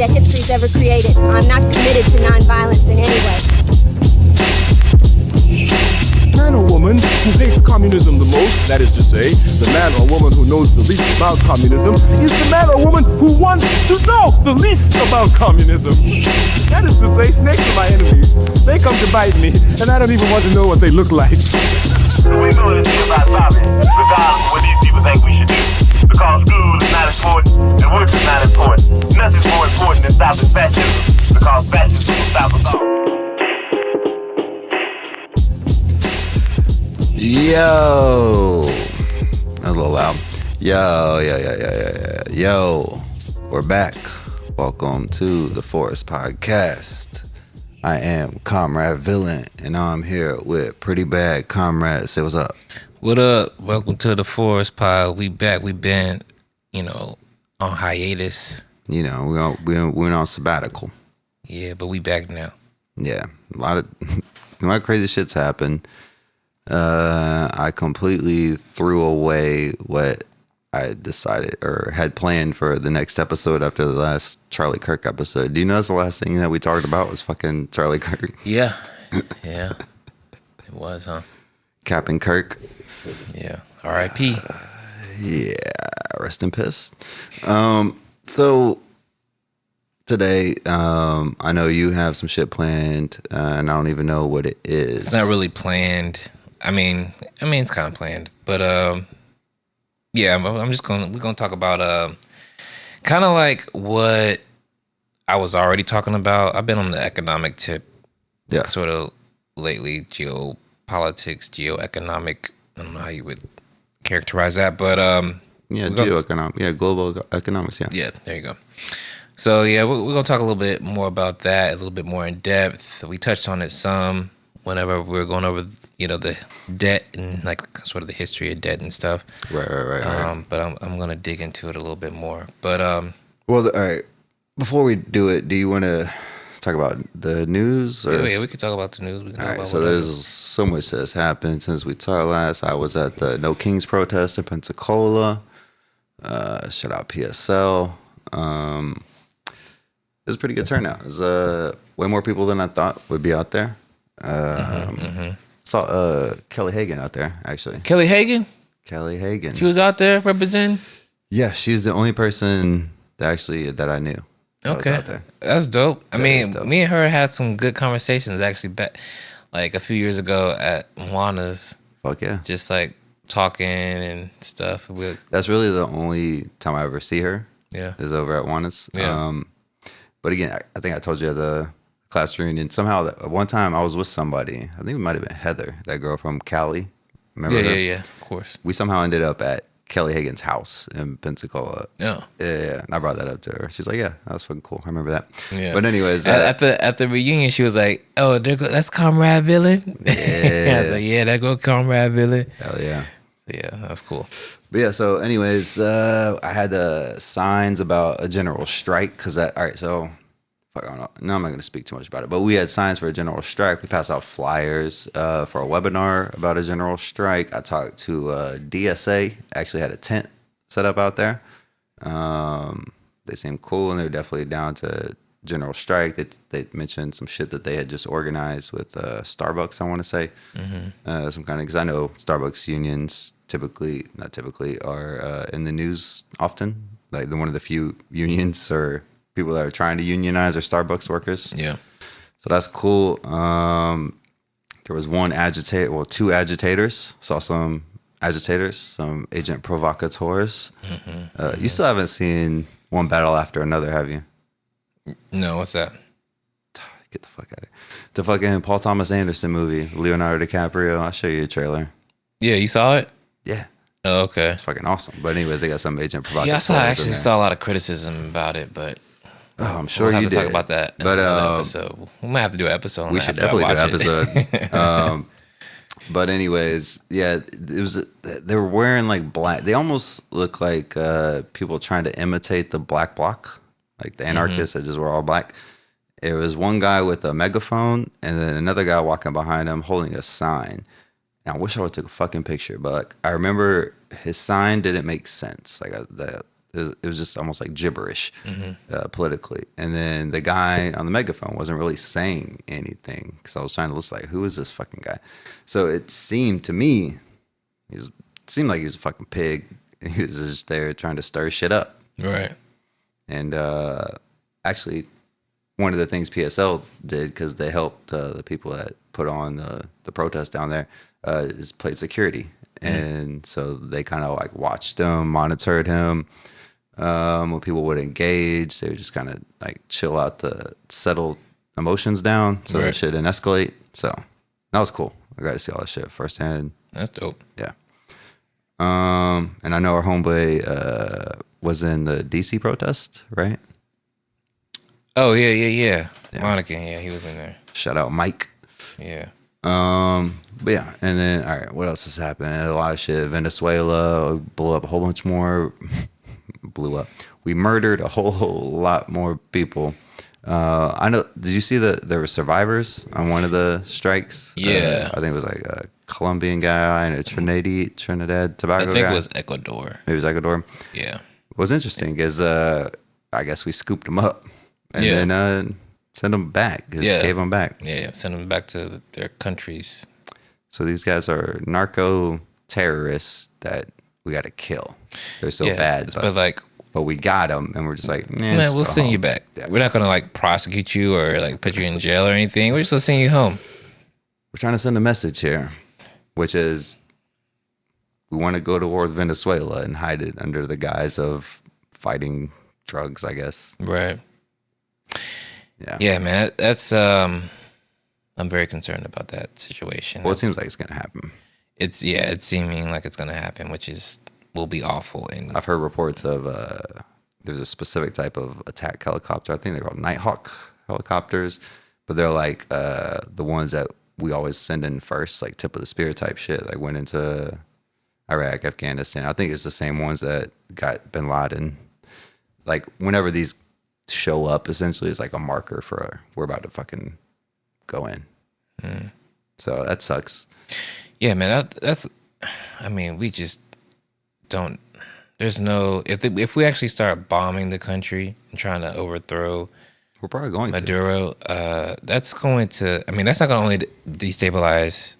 that history's ever created. I'm not committed to nonviolence in any way. Man or woman who hates communism the most, that is to say, the man or woman who knows the least about communism, is the man or woman who wants to know the least about communism. That is to say, snakes are my enemies. They come to bite me, and I don't even want to know what they look like. We're going to see about stopping, regardless of what these people think we should do. Because school is not important, and work is not important. Nothing's more important than stopping fascism, because fascism will stop us all. Yo, that was a little loud. Yo, we're back. Welcome to the Forest Podcast. I am Comrade Villain, and I'm here with Pretty Bad Comrade. Say what's up. What up? Welcome to the Forest Pod. We back. We been, on hiatus. We went on sabbatical. Yeah, but we back now. Yeah, a lot of crazy shit's happened. I completely threw away what I decided or had planned for the next episode after the last Charlie Kirk episode. Do you notice the last thing that we talked about was fucking Charlie Kirk? Yeah. It was, huh? Captain Kirk. Yeah. R.I.P. Yeah. Rest in piss. So today, I know you have some shit planned, and I don't even know what it is. It's not really planned. I mean, it's kind of planned, but yeah, we're gonna talk about kind of like what I was already talking about. I've been on the economic tip, sort of lately, geopolitics, geoeconomic. I don't know how you would characterize that, but geoeconomic, global economics, yeah, there you go. So yeah, we're gonna talk a little bit more about that, a little bit more in depth. We touched on it some whenever we were going over, the debt and like sort of the history of debt and stuff. Right. But I'm gonna dig into it a little bit more. But all right. Before we do it, do you want to talk about the news? Or yeah, we could talk about the news. We can talk about so there's so much that's happened since we talked last. I was at the No Kings protest in Pensacola. Shout out PSL. It was a pretty good turnout. It was way more people than I thought would be out there. Saw Kelly Hagan out there, actually. Kelly Hagan? Kelly Hagan. She was out there representing? Yeah, she's the only person that I knew. Okay. Out there. That's dope. I mean, dope. me and her had some good conversations actually back like a few years ago at Juana's. Fuck yeah. Just like talking and stuff. That's really the only time I ever see her. Yeah. Is over at Juana's. Yeah. But again, I think I told you at the class reunion. Somehow, one time I was with somebody. I think it might have been Heather, that girl from Cali. Remember her? Yeah, of course. We somehow ended up at Kelly Hagan's house in Pensacola. Yeah. Yeah. And I brought that up to her. She's like, yeah, that was fucking cool. I remember that. Yeah. But anyways. At the reunion, she was like, oh, that's Comrade Villain. Yeah. I was like, yeah, that go Comrade Villain. Hell yeah. So yeah, that was cool. But yeah, so anyways, I had the signs about a general strike because all right, so fuck, I don't know. No, I'm not going to speak too much about it, but we had signs for a general strike. We passed out flyers for a webinar about a general strike. I talked to DSA, actually had a tent set up out there. They seemed cool and they were definitely down to general strike. They mentioned some shit that they had just organized with Starbucks, I want to say. Some kind of, because I know Starbucks unions not typically are in the news often. Like one of the few unions or people that are trying to unionize are Starbucks workers. Yeah. So that's cool. There was two agitators. Saw some agitators, some agent provocateurs. You still haven't seen one battle after another, have you? No, what's that? Get the fuck out of here. The fucking Paul Thomas Anderson movie, Leonardo DiCaprio. I'll show you a trailer. Yeah, you saw it? Yeah. Oh, okay. It's fucking awesome. But anyways, they got some agent provocateurs. Yeah, I actually saw a lot of criticism about it, but I'm sure we'll have you to did. talk about that in another episode. We might have to do an episode on we that. should definitely do an it. episode. But anyways, yeah, they were wearing like black. They almost look like people trying to imitate the Black Bloc, like the anarchists that just were all black. It was one guy with a megaphone and then another guy walking behind him holding a sign. And I wish I would have took a fucking picture, but like, I remember his sign didn't make sense. Like it was just almost like gibberish politically. And then the guy on the megaphone wasn't really saying anything because I was trying to listen like, who is this fucking guy? So it seemed to me, it seemed like he was a fucking pig. And he was just there trying to stir shit up. Right. And actually, one of the things PSL did, because they helped the people that put on the protest down there, is played security. And so they kind of like watched him, monitored him. When people would engage, they would just kind of like chill out to settle emotions down so that shit didn't escalate. So that was cool. I got to see all that shit firsthand. That's dope. Yeah. And I know our homeboy was in the DC protest, right? Oh yeah. Monica, yeah, he was in there. Shout out Mike. Yeah. But yeah, and then all right, what else has happened? A lot of shit. Venezuela blew up a whole bunch more. Blew up. We murdered a whole lot more people. I know. Did you see that there were survivors on one of the strikes? Yeah, I think it was like a Colombian guy and a Trinidad Tobago guy. I think it was Ecuador. Maybe it was Ecuador. Yeah. What's interesting is I guess we scooped them up and then sent them back. Just gave them back. Yeah, send them back to their countries. So these guys are narco terrorists that we got to kill. They're so bad, but we got them, and we're just like, man, we'll send you back. Yeah. We're not gonna like prosecute you or like put you in jail or anything. We're just gonna send you home. We're trying to send a message here, which is we want to go to war with Venezuela and hide it under the guise of fighting drugs, I guess. Right. Yeah. Yeah, man. That's I'm very concerned about that situation. Well, it seems like it's gonna happen. It's seeming like it's gonna happen, which will be awful. And I've heard reports of there's a specific type of attack helicopter. I think they're called Nighthawk helicopters, but they're like the ones that we always send in first, like tip of the spear type shit. Like went into Iraq, Afghanistan. I think it's the same ones that got Bin Laden. Like whenever these show up, essentially, it's like a marker for we're about to fucking go in. So that sucks. Yeah, man. That's. I mean, we just don't. There's no. If we actually start bombing the country and trying to overthrow, we're probably going Maduro. That's going to. I mean, that's not going to only destabilize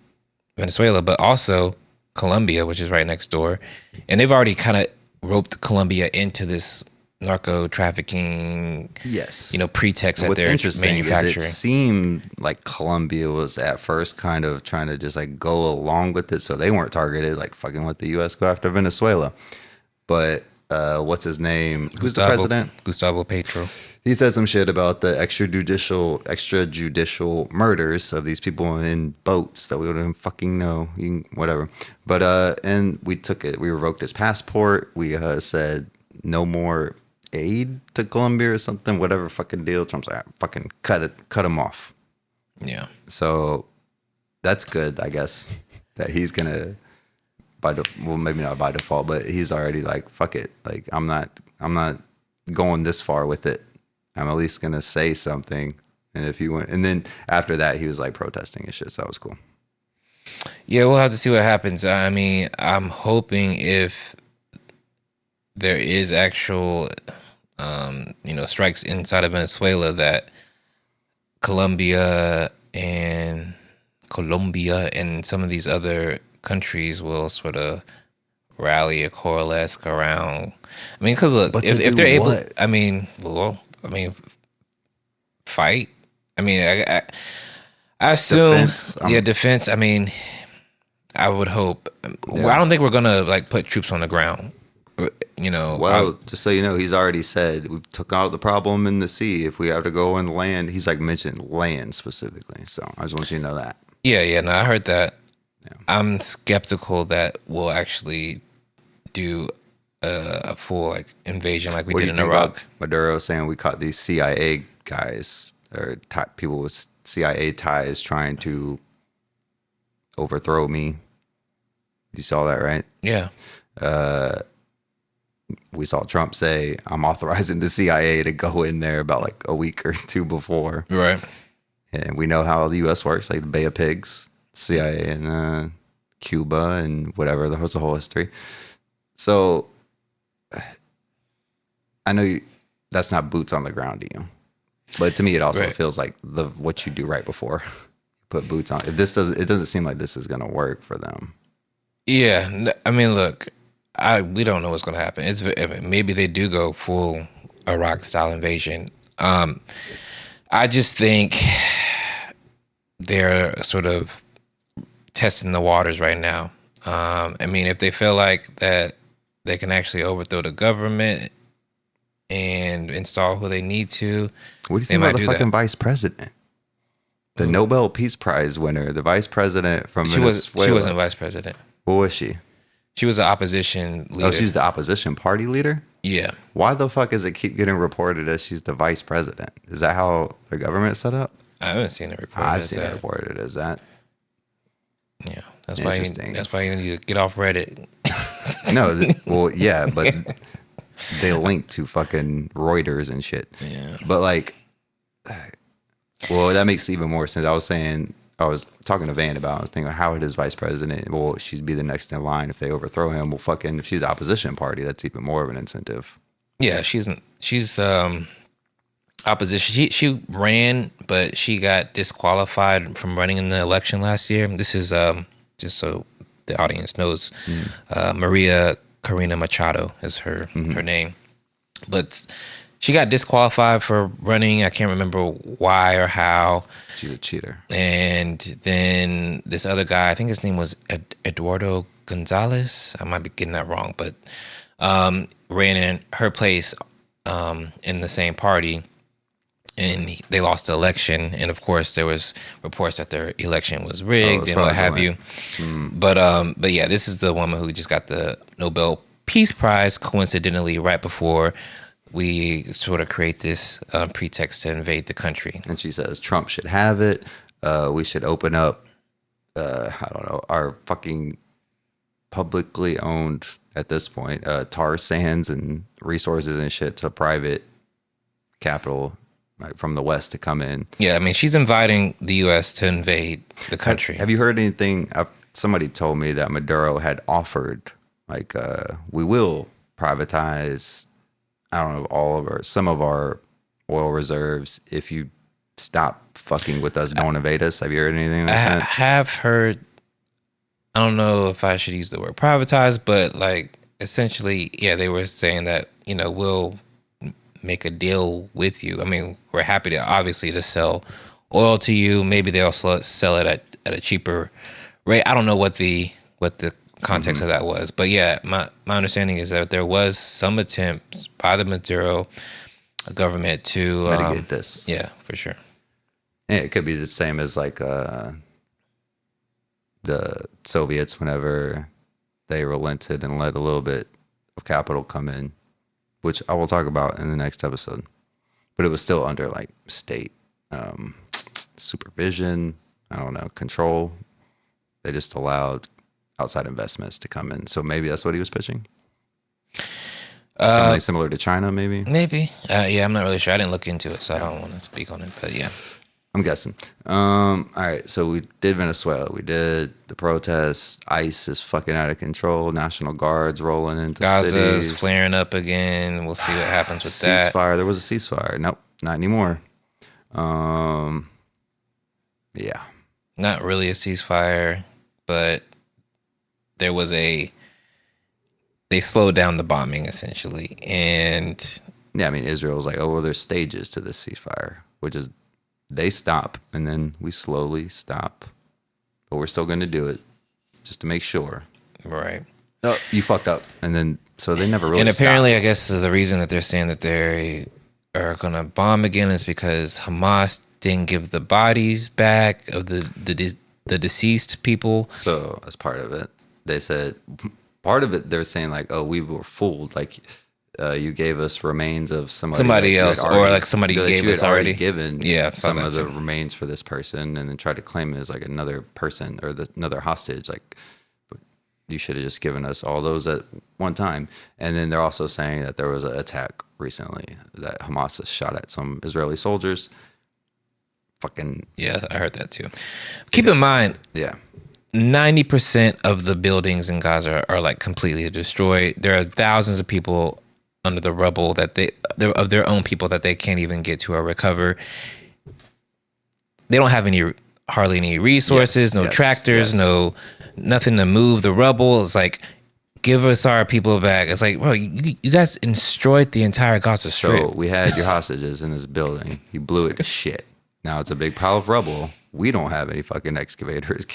Venezuela, but also Colombia, which is right next door, and they've already kind of roped Colombia into this narco trafficking, pretext that they're manufacturing. Is it seemed like Colombia was at first kind of trying to just like go along with it, so they weren't targeted, like fucking let the U.S. go after Venezuela. But what's his name? Who's the president? Gustavo Petro. He said some shit about the extrajudicial murders of these people in boats that we wouldn't fucking know, whatever. But and we took it. We revoked his passport. We said no more aid to Colombia or something, whatever fucking deal. Trump's like, fucking cut him off. Yeah. So that's good, I guess, that he's gonna maybe not by default, but he's already like, fuck it. Like I'm not going this far with it. I'm at least gonna say something. And if you went, and then after that, he was like protesting and shit. So that was cool. Yeah, we'll have to see what happens. I mean, I'm hoping if there is actual strikes inside of Venezuela, that Colombia and some of these other countries will sort of rally or coalesce around. I mean, because look, if they're able, fight. I mean, I assume defense. I mean, I would hope. Yeah. I don't think we're gonna like put troops on the ground. Well, just so you know, he's already said we took out the problem in the sea. If we have to go on land, he's like mentioned land specifically. So I just want you to know that. Yeah, no, I heard that. Yeah. I'm skeptical that we'll actually do a full like invasion like we did in Iraq. Maduro saying we caught these CIA guys or people with CIA ties trying to overthrow me. You saw that, right? Yeah. We saw Trump say, I'm authorizing the CIA to go in there about like a week or two before. Right. And we know how the U.S. works, like the Bay of Pigs, CIA and Cuba and whatever. There's a whole history. So I know that's not boots on the ground to you, but to me, it also Right. feels like what you do right before put boots on. If this doesn't, it doesn't seem like this is gonna work for them. Yeah, I mean, look, we don't know what's going to happen. I mean, maybe they do go full Iraq style invasion. I just think they're sort of testing the waters right now. I mean, if they feel like that they can actually overthrow the government and install who they need to, What do you they think might about the do that. fucking vice president? The Nobel Peace Prize winner, the vice president from Venezuela. She wasn't vice president. What was she? She was an opposition leader. Oh, she's the opposition party leader? Yeah. Why the fuck does it keep getting reported as she's the vice president? Is that how the government's set up? I haven't seen it reported. I've as seen it that. reported as that. Yeah, that's why Interesting. that's why you need to get off Reddit. No, well, yeah, but they link to fucking Reuters and shit. Yeah. But like, well, that makes even more sense. I was talking to Van about, I was thinking, how it is vice president? Well, she'd be the next in line if they overthrow him. Well, fucking, if she's the opposition party, that's even more of an incentive. Yeah, she's opposition. She ran, but she got disqualified from running in the election last year. This is just so the audience knows, Maria Corina Machado is her name, but she got disqualified for running. I can't remember why or how. She's a cheater. And then this other guy, I think his name was Eduardo Gonzalez. I might be getting that wrong, but ran in her place in the same party, and they lost the election. And of course, there was reports that their election was rigged and what have you. But yeah, this is the woman who just got the Nobel Peace Prize, coincidentally, right before we sort of create this pretext to invade the country. And she says Trump should have it. We should open up, I don't know, our fucking publicly owned, at this point, tar sands and resources and shit to private capital, right, from the West to come in. Yeah, I mean, she's inviting the U.S. to invade the country. Have you heard anything? Somebody told me that Maduro had offered, like, we will privatize, I don't know, some of our oil reserves if you stop fucking with us, don't invade us. Have you heard anything like I that? have heard, I don't know if I should use the word privatize, but like essentially, yeah, they were saying that, we'll make a deal with you. I mean, we're happy to obviously to sell oil to you. Maybe they'll sell it at a cheaper rate. I don't know what the context of that was, but yeah, my understanding is that there was some attempts by the Maduro government to Mitigate this. Yeah, for sure. Yeah, it could be the same as like the Soviets whenever they relented and let a little bit of capital come in, which I will talk about in the next episode. But it was still under like state supervision, I don't know, control. They just allowed outside investments to come in. So maybe that's what he was pitching. Something similar to China, maybe. Maybe. Yeah, I'm not really sure. I didn't look into it, so I don't want to speak on it. But yeah. I'm guessing. All right, so we did Venezuela. We did the protests. ICE is fucking out of control. National Guards rolling into Gaza cities. is flaring up again. We'll see what happens with that. Ceasefire. There was a ceasefire. Nope, not anymore. Yeah. Not really a ceasefire, but there was they slowed down the bombing essentially. And Yeah, I mean, Israel's like, oh, well, there's stages to this ceasefire, which is they stop and then we slowly stop. But we're still going to do it just to make sure. right. Oh, you fucked up. And then, so they never really And apparently, stopped. I guess the reason that they're saying that they are going to bomb again is because Hamas didn't give the bodies back of the deceased people. So as part of it, they said, part of it, they're saying like, oh, we were fooled. Like, you gave us remains of somebody that you had else, or already- like somebody that gave you had us already. given Yeah, I saw some that of the too. remains for this person, and then tried to claim it as like another person or another hostage. Like, but you should have just given us all those at one time. And then they're also saying that there was an attack recently that Hamas has shot at some Israeli soldiers. Fucking Yeah, I heard that too. Keep in mind, yeah. 90% of the buildings in Gaza are like completely destroyed. There are thousands of people under the rubble that they're of their own people that they can't even get to or recover. They don't have hardly any resources, no tractors, no nothing to move the rubble. It's like, give us our people back. It's like, bro, you guys destroyed the entire Gaza Strip. So we had your hostages in this building. You blew it to shit. Now it's a big pile of rubble. We don't have any fucking excavators.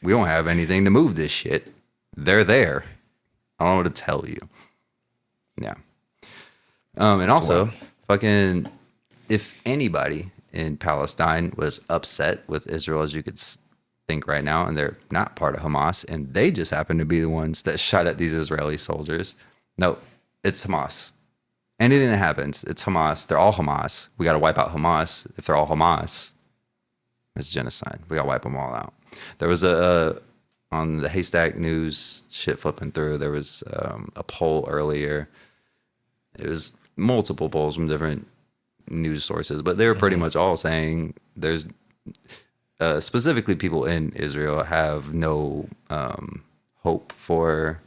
We don't have anything to move this shit. They're there. I don't know what to tell you. Yeah. And also, fucking, if anybody in Palestine was upset with Israel, as you could think right now, and they're not part of Hamas, and they just happen to be the ones that shot at these Israeli soldiers. No, it's Hamas. Anything that happens, it's Hamas. They're all Hamas. We got to wipe out Hamas. If they're all Hamas, it's genocide. We got to wipe them all out. There was on the Haystack News shit flipping through, there was a poll earlier. It was multiple polls from different news sources, but they were pretty much all saying there's specifically people in Israel have no hope for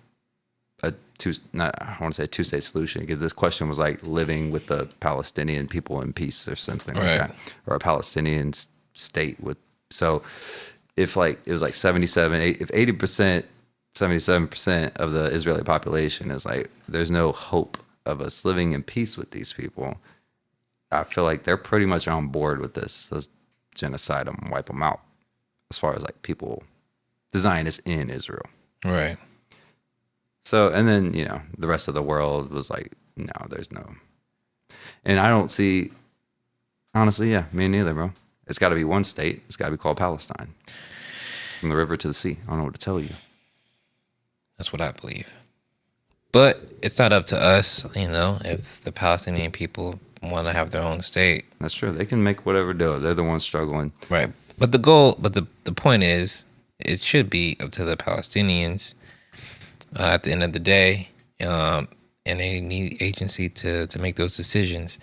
I want to say a two-state solution, because this question was like living with the Palestinian people in peace or something like that, or a Palestinian state with. So if like it was like 77% of the Israeli population is like, there's no hope of us living in peace with these people, I feel like they're pretty much on board with this. Let's genocide them, wipe them out, as far as like people, the Zionists in Israel. Right. So, and then, you know, the rest of the world was like, no, there's no. And I don't see, honestly, yeah, me neither, bro. It's got to be one state. It's got to be called Palestine. From the river to the sea. I don't know what to tell you. That's what I believe. But it's not up to us, you know, if the Palestinian people want to have their own state. That's true. They can make whatever do. They're the ones struggling. Right. But the point is, it should be up to the Palestinians at the end of the day. And they need agency to make those decisions.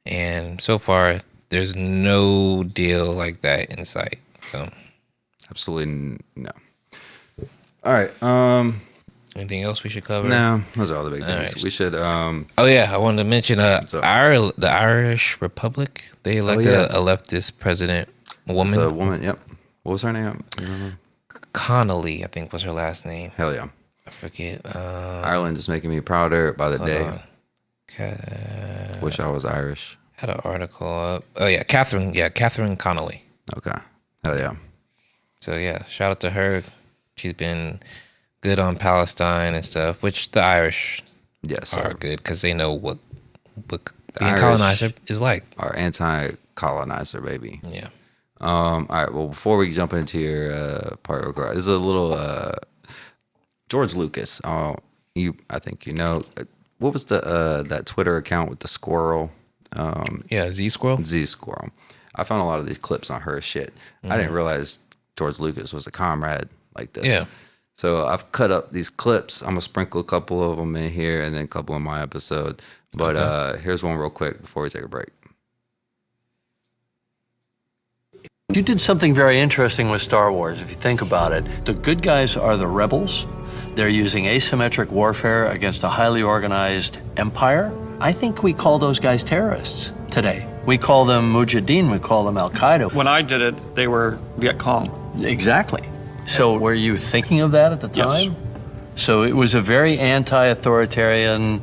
And so far, there's no deal like that in sight. So, absolutely no. All right. Anything else we should cover? No, those are all the big things. Right. We should. Oh yeah, I wanted to mention the Irish Republic. They elected a leftist president, a woman. It's a woman. Yep. What was her name? Connolly, I think was her last name. Hell yeah. I forget. Ireland is making me prouder by the day. Wish I was Irish. Had an article up. Oh yeah, Catherine Connolly. Okay. Hell yeah. So yeah, shout out to her. She's been good on Palestine and stuff, which the Irish are good because they know what being colonizer is like. Our anti-colonizer, baby. Yeah. All right. Well, before we jump into your part, there's a little George Lucas. I think you know. What was that Twitter account with the squirrel? Z Squirrel. Z Squirrel. I found a lot of these clips on her shit. Mm-hmm. I didn't realize George Lucas was a comrade like this. Yeah. So I've cut up these clips. I'm gonna sprinkle a couple of them in here and then a couple in my episode. But here's one real quick before we take a break. You did something very interesting with Star Wars, if you think about it. The good guys are the rebels. They're using asymmetric warfare against a highly organized empire. I think we call those guys terrorists today. We call them Mujahideen, we call them Al-Qaeda. When I did it, they were Viet Cong. Exactly. So were you thinking of that at the time? Yes. So it was a very anti-authoritarian,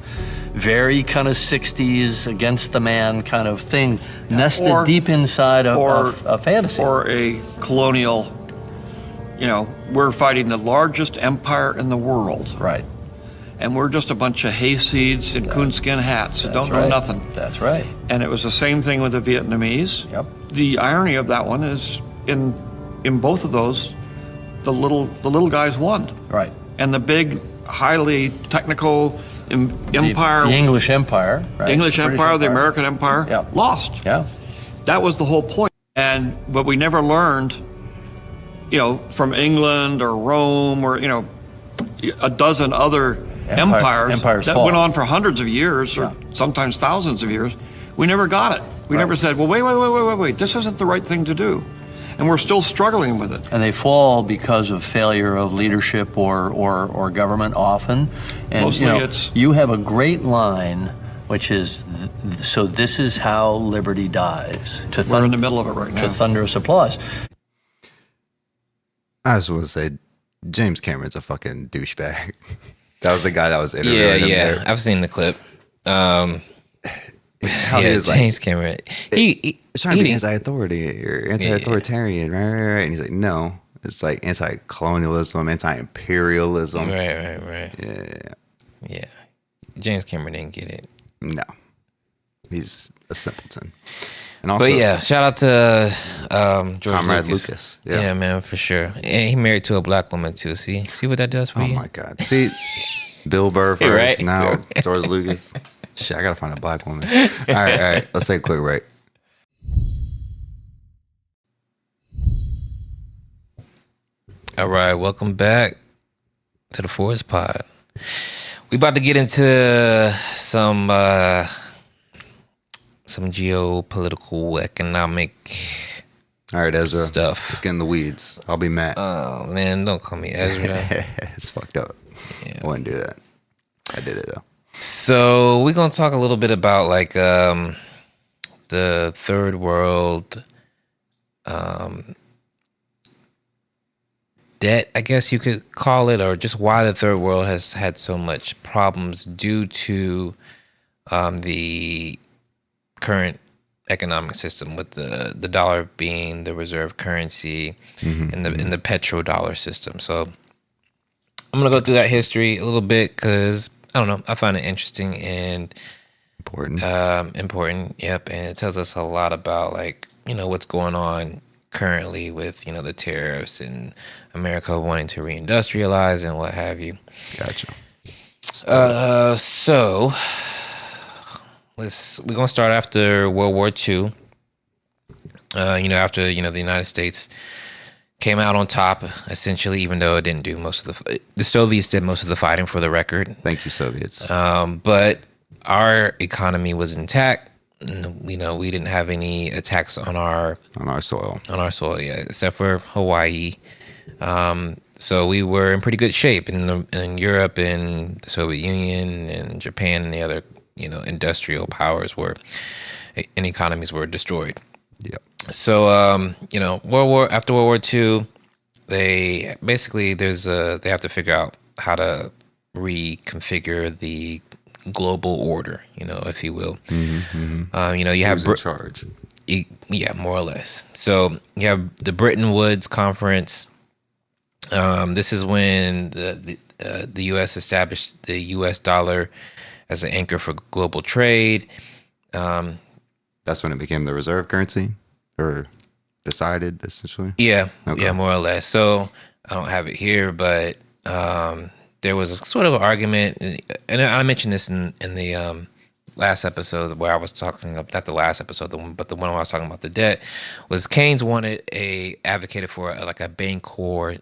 very kind of 60s against the man kind of thing, nested deep inside of a fantasy. Or a colonial, you know, we're fighting the largest empire in the world. Right. And we're just a bunch of hayseeds in coonskin hats that don't know nothing. That's right. And it was the same thing with the Vietnamese. Yep. The irony of that one is in both of those, the little guys won. Right. And the big, highly technical empire, the English Empire, right? The English Empire, the American Empire, lost. Yeah. That was the whole point. And what we never learned, you know, from England or Rome or, you know, a dozen other empires that went on for hundreds of years or sometimes thousands of years, we never got it. We never said, well, wait, this isn't the right thing to do. and we're still struggling with it. And they fall because of failure of leadership or government often. And Mostly you have a great line, which is, so this is how liberty dies. We're in the middle of it right now. To thunderous applause. I just want to say, James Cameron's a fucking douchebag. That was the guy that was interviewing him there. I've seen the clip. How he is like, James Cameron. He's trying to be anti-authority or anti-authoritarian, right? And he's like, no, it's like anti-colonialism, anti-imperialism. Right. Yeah. James Cameron didn't get it. No, he's a simpleton. And also, but yeah, shout out to George Comrade Lucas. Lucas. Yeah, man, for sure. And he married to a black woman too. See what that does for you? Oh my God. See, Bill Burr first, Right. now George Lucas. Shit, I gotta find a black woman. All right. Let's take a quick break. All right, welcome back to the Forest Pod. We about to get into some geopolitical, economic. All right, Ezra. Stuff. Let's get in the weeds. I'll be Matt. Oh man, don't call me Ezra. It's fucked up. Yeah. I wouldn't do that. I did it though. So we're gonna talk a little bit about like the third world debt, I guess you could call it, or just why the third world has had so much problems due to the current economic system, with the dollar being the reserve currency and the petrodollar system. So I'm gonna go through that history a little bit because I don't know, I find it interesting and important. Yep, and it tells us a lot about like what's going on currently with the tariffs and America wanting to reindustrialize and what have you. Gotcha. So we're gonna start after World War II. After the United States came out on top, essentially, even though it didn't do most of the Soviets did most of the fighting, for the record. Thank you, Soviets. But our economy was intact. We didn't have any attacks on our soil. Yeah, except for Hawaii. So we were in pretty good shape in Europe and the Soviet Union and Japan and the other industrial powers and economies were destroyed. Yep. So after World War II, they basically they have to figure out how to reconfigure the global order, if you will. You have Who's in charge? Yeah, more or less. So you have the Bretton Woods Conference. This is when the U.S. established the U.S. dollar as an anchor for global trade. That's when it became the reserve currency, or decided essentially. Yeah, Okay. yeah, more or less. So I don't have it here, but there was a sort of an argument, and I mentioned this in the last episode where I was talking about, not the last episode, but the one where I was talking about the debt, was Keynes advocated for a Bancorp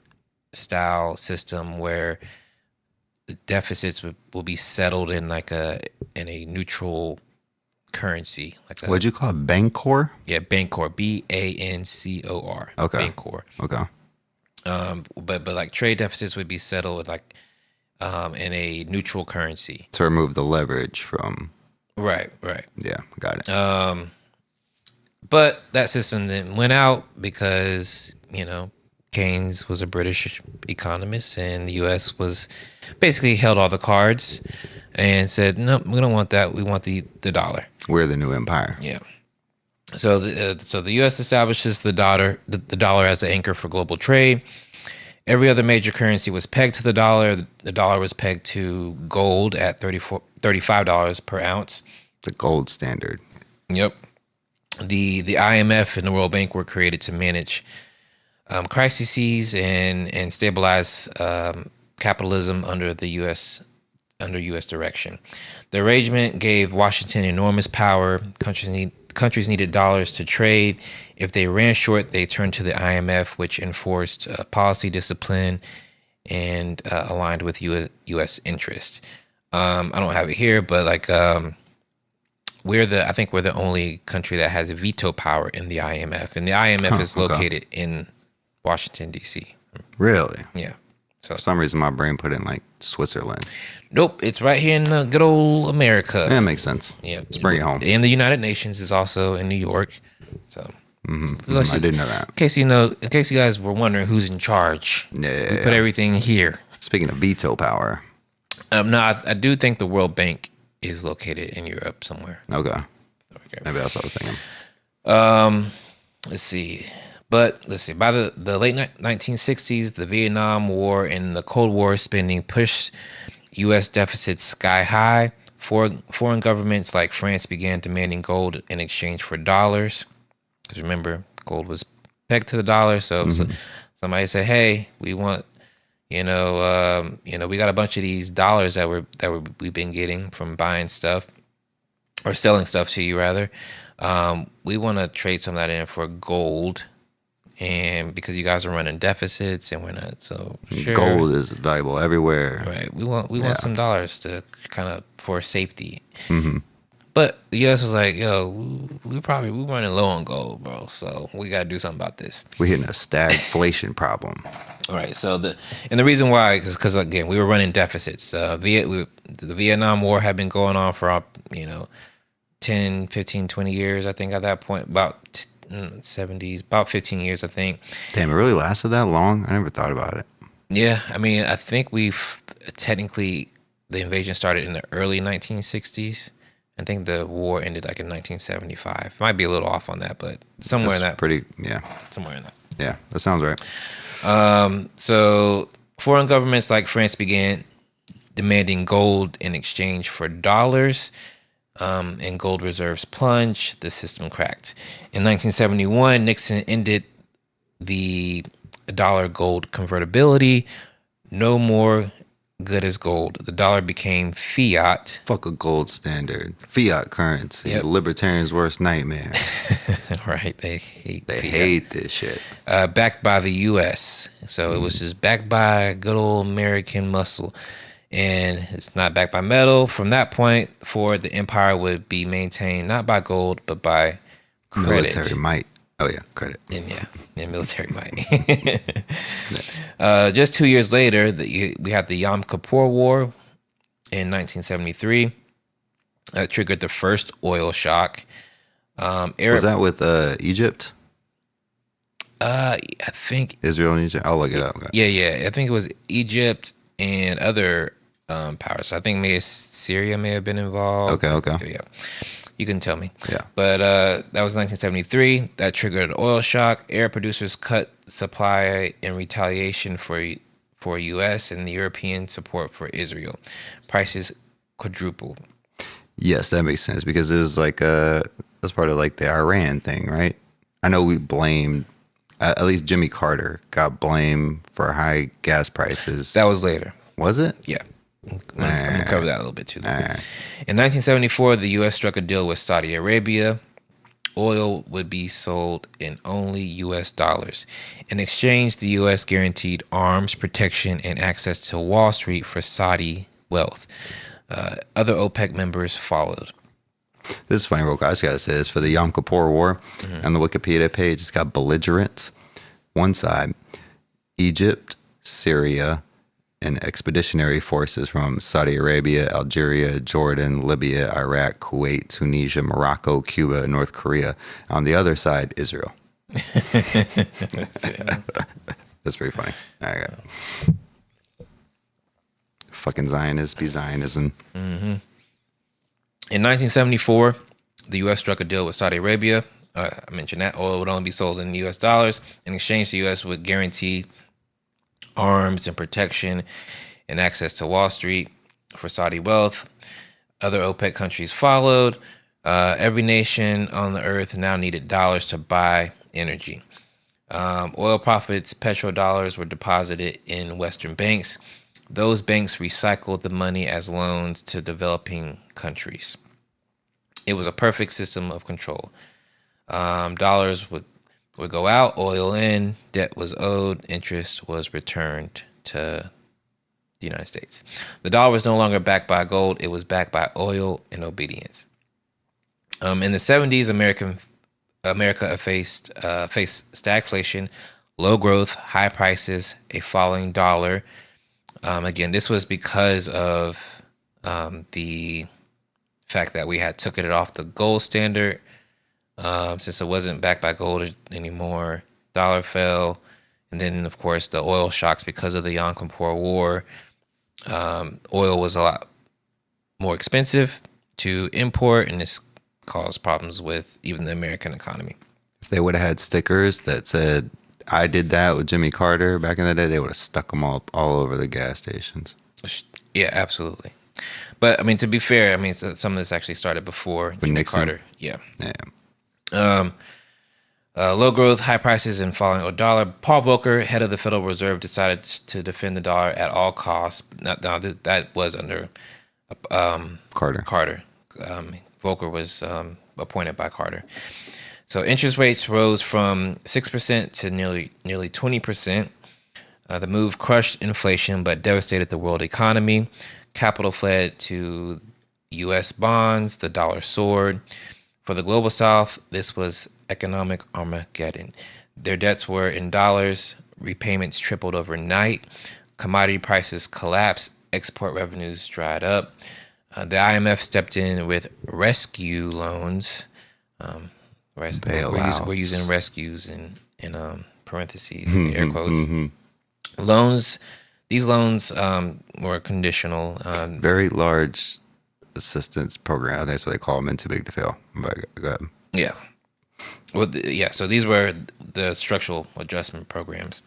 style system where the deficits will be settled in in a neutral currency. What'd you call it? Bancorp? Yeah, Bancorp, Bancor. Okay. Bancorp. Okay. But like trade deficits would be settled in a neutral currency To remove the leverage from. Right. Yeah, got it. But that system then went out because Keynes was a British economist and the U.S. was basically held all the cards and said, no, we don't want that. We want the dollar. We're the new empire. Yeah. So the U.S. establishes the dollar as the anchor for global trade. Every other major currency was pegged to the dollar. The dollar was pegged to gold at $35 per ounce. The gold standard. Yep. The IMF and the World Bank were created to manage crises and stabilize capitalism under U.S. direction. The arrangement gave Washington enormous power. Countries needed dollars to trade. If they ran short, they turned to the IMF, which enforced policy discipline and aligned with U.S. interest. I don't have it here, but I think we're the only country that has a veto power in the IMF, and the IMF is located in Washington D.C. Really? Yeah. So For some reason, my brain put in like Switzerland. nope, it's right here in good old America. That makes sense. Yeah, Let's bring it home. And the United Nations is also in New York. So I didn't know that. in case you guys were wondering who's in charge, we put everything here. Speaking of veto power. No, I do think the World Bank is located in Europe somewhere. Okay. Maybe that's what I was thinking. Let's see. By the late 1960s, the Vietnam War and the Cold War spending pushed U.S. deficits sky high. Foreign governments like France began demanding gold in exchange for dollars. Because remember, gold was pegged to the dollar. So somebody said, "Hey, we want, we got a bunch of these dollars that we've been getting from buying stuff or selling stuff to you rather. We want to trade some of that in for gold." And because you guys are running deficits and we're not, so sure. Gold is valuable everywhere. Right. We want some dollars to kind of for safety. But the U.S. was like, yo, we're running low on gold, bro. So we got to do something about this. We're hitting a stagflation problem. All right. So the reason why is because, again, we were running deficits. The Vietnam War had been going on for, 10, 15, 20 years, I think, at that point, about 70s, about 15 years, I think. Damn, it really lasted that long? I never thought about it. Yeah, I mean, I think technically, the invasion started in the early 1960s. I think the war ended like in 1975. Might be a little off on that, but somewhere in that. Somewhere in that. Yeah, that sounds right. So foreign governments like France began demanding gold in exchange for dollars. And gold reserves plunged, the system cracked. In 1971, Nixon ended the dollar gold convertibility. No more good as gold. The dollar became fiat. Fuck a gold standard. Fiat currency. Yep. Libertarians' worst nightmare. Right. They hate this shit. Backed by the U.S. So it was just backed by good old American muscle. And it's not backed by metal. From that point forward, the empire would be maintained not by gold, but by credit. Military might. Oh, yeah, credit. And military might. Just 2 years later, we had the Yom Kippur War in 1973. That triggered the first oil shock. Was that with Egypt? I think. Israel and Egypt? I'll look it up. Okay. Yeah. I think it was Egypt and other powers. So I think maybe Syria may have been involved. Okay. Yeah. You can tell me. Yeah. But that was 1973. That triggered an oil shock. Arab producers cut supply in retaliation for U.S. and the European support for Israel. Prices quadrupled. Yes, that makes sense because it was like that's part of like the Iran thing, right? I know we blamed, at least Jimmy Carter got blamed for high gas prices. That was later. Was it? Yeah. I'm going to cover that a little bit too. In 1974, the U.S. struck a deal with Saudi Arabia. Oil would be sold in only U.S. dollars. In exchange, the U.S. guaranteed arms, protection, and access to Wall Street for Saudi wealth. Other OPEC members followed. This is funny, real quick. I just got to say this for the Yom Kippur War. On the Wikipedia page, it's got belligerents. One side, Egypt, Syria, and expeditionary forces from Saudi Arabia, Algeria, Jordan, Libya, Iraq, Kuwait, Tunisia, Morocco, Cuba, and North Korea. On the other side, Israel. That's pretty funny. All right. Fucking Zionists be Zionism. In 1974, the U.S. struck a deal with Saudi Arabia. I mentioned that oil would only be sold in U.S. dollars. In exchange, the U.S. would guarantee arms and protection and access to Wall Street for Saudi wealth. Other OPEC countries followed. Every nation on the earth now needed dollars to buy energy. Oil profits, petrodollars, were deposited in Western banks. Those banks recycled the money as loans to developing countries. It was a perfect system of control. Dollars would go out, oil in, debt was owed, interest was returned to the United States. The dollar was no longer backed by gold, it was backed by oil and obedience. In the 70s, America faced stagflation, low growth, high prices, a falling dollar. Again, this was because of the fact that we had took it off the gold standard. Since it wasn't backed by gold anymore, dollar fell. And then, of course, the oil shocks because of the Yom Kippur War. Oil was a lot more expensive to import, and this caused problems with even the American economy. If they would have had stickers that said, "I did that with Jimmy Carter" back in the day, they would have stuck them all over the gas stations. Yeah, absolutely. But I mean, to be fair, I mean, some of this actually started before Jimmy Nixon. Carter. Yeah. Low growth, high prices, and falling dollar. Paul Volcker, head of the Federal Reserve, decided to defend the dollar at all costs. Now that was under Carter. Volcker was appointed by Carter. So interest rates rose from 6% to nearly 20%. The move crushed inflation but devastated the world economy. Capital fled to U.S. bonds. The dollar soared. For the global South, this was economic Armageddon. Their debts were in dollars. Repayments tripled overnight. Commodity prices collapsed. Export revenues dried up. The IMF stepped in with rescue loans. We're using rescues in parentheses, air quotes. Loans. These loans were conditional. Very large assistance program. I think that's what they call them in Too Big to Fail. But go ahead. Yeah. Well, so these were the structural adjustment programs.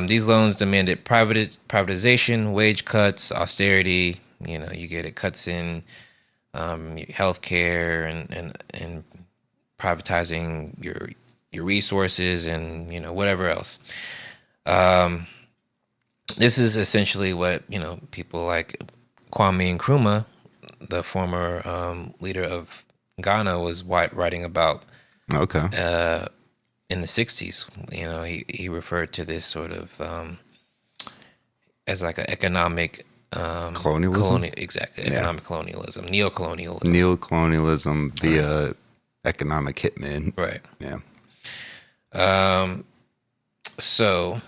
These loans demanded privatization, wage cuts, austerity. You know, you get it, cuts in healthcare and privatizing your resources and, you know, whatever else. This is essentially what, you know, people like Kwame Nkrumah, the former leader of Ghana, was writing about. Okay. In the 60s, you know, he referred to this sort of as like an economic colonialism. Exactly, economic colonialism, neocolonialism. Neocolonialism via economic hitmen. Right. Yeah. So,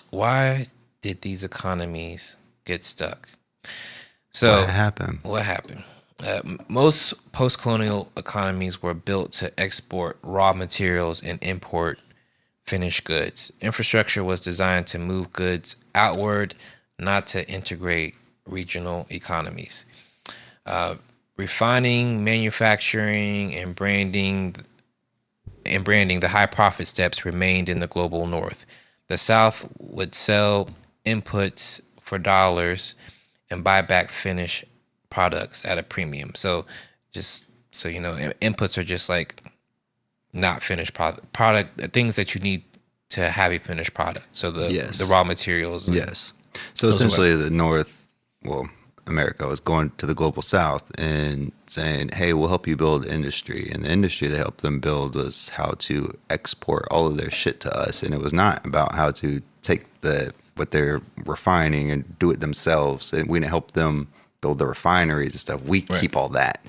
why did these economies get stuck? So, What happened? Most post-colonial economies were built to export raw materials and import finished goods. Infrastructure was designed to move goods outward, not to integrate regional economies. Refining, manufacturing, and branding, the high profit steps remained in the global north. The South would sell inputs for dollars and buy back finished products at a premium. So just so you know, inputs are just like not finished product things that you need to have a finished product. So the raw materials. Yes. So essentially the North, well, America was going to the global South and saying, hey, we'll help you build industry. And the industry they helped them build was how to export all of their shit to us. And it was not about how to take what they're refining and do it themselves. And we didn't help them build the refineries and stuff. We keep all that.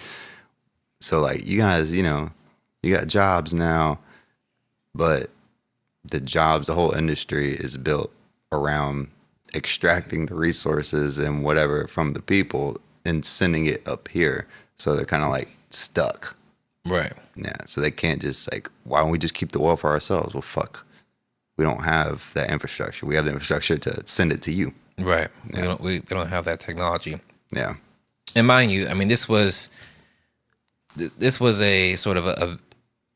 So like, you guys, you know, you got jobs now, but the whole industry is built around extracting the resources and whatever from the people and sending it up here. So they're kind of like stuck. Right. Yeah. So they can't just like, why don't we just keep the oil for ourselves? Well, fuck. We don't have that infrastructure. We have the infrastructure to send it to you. Right. Yeah. We don't have that technology. Yeah. And mind you, I mean, this was a sort of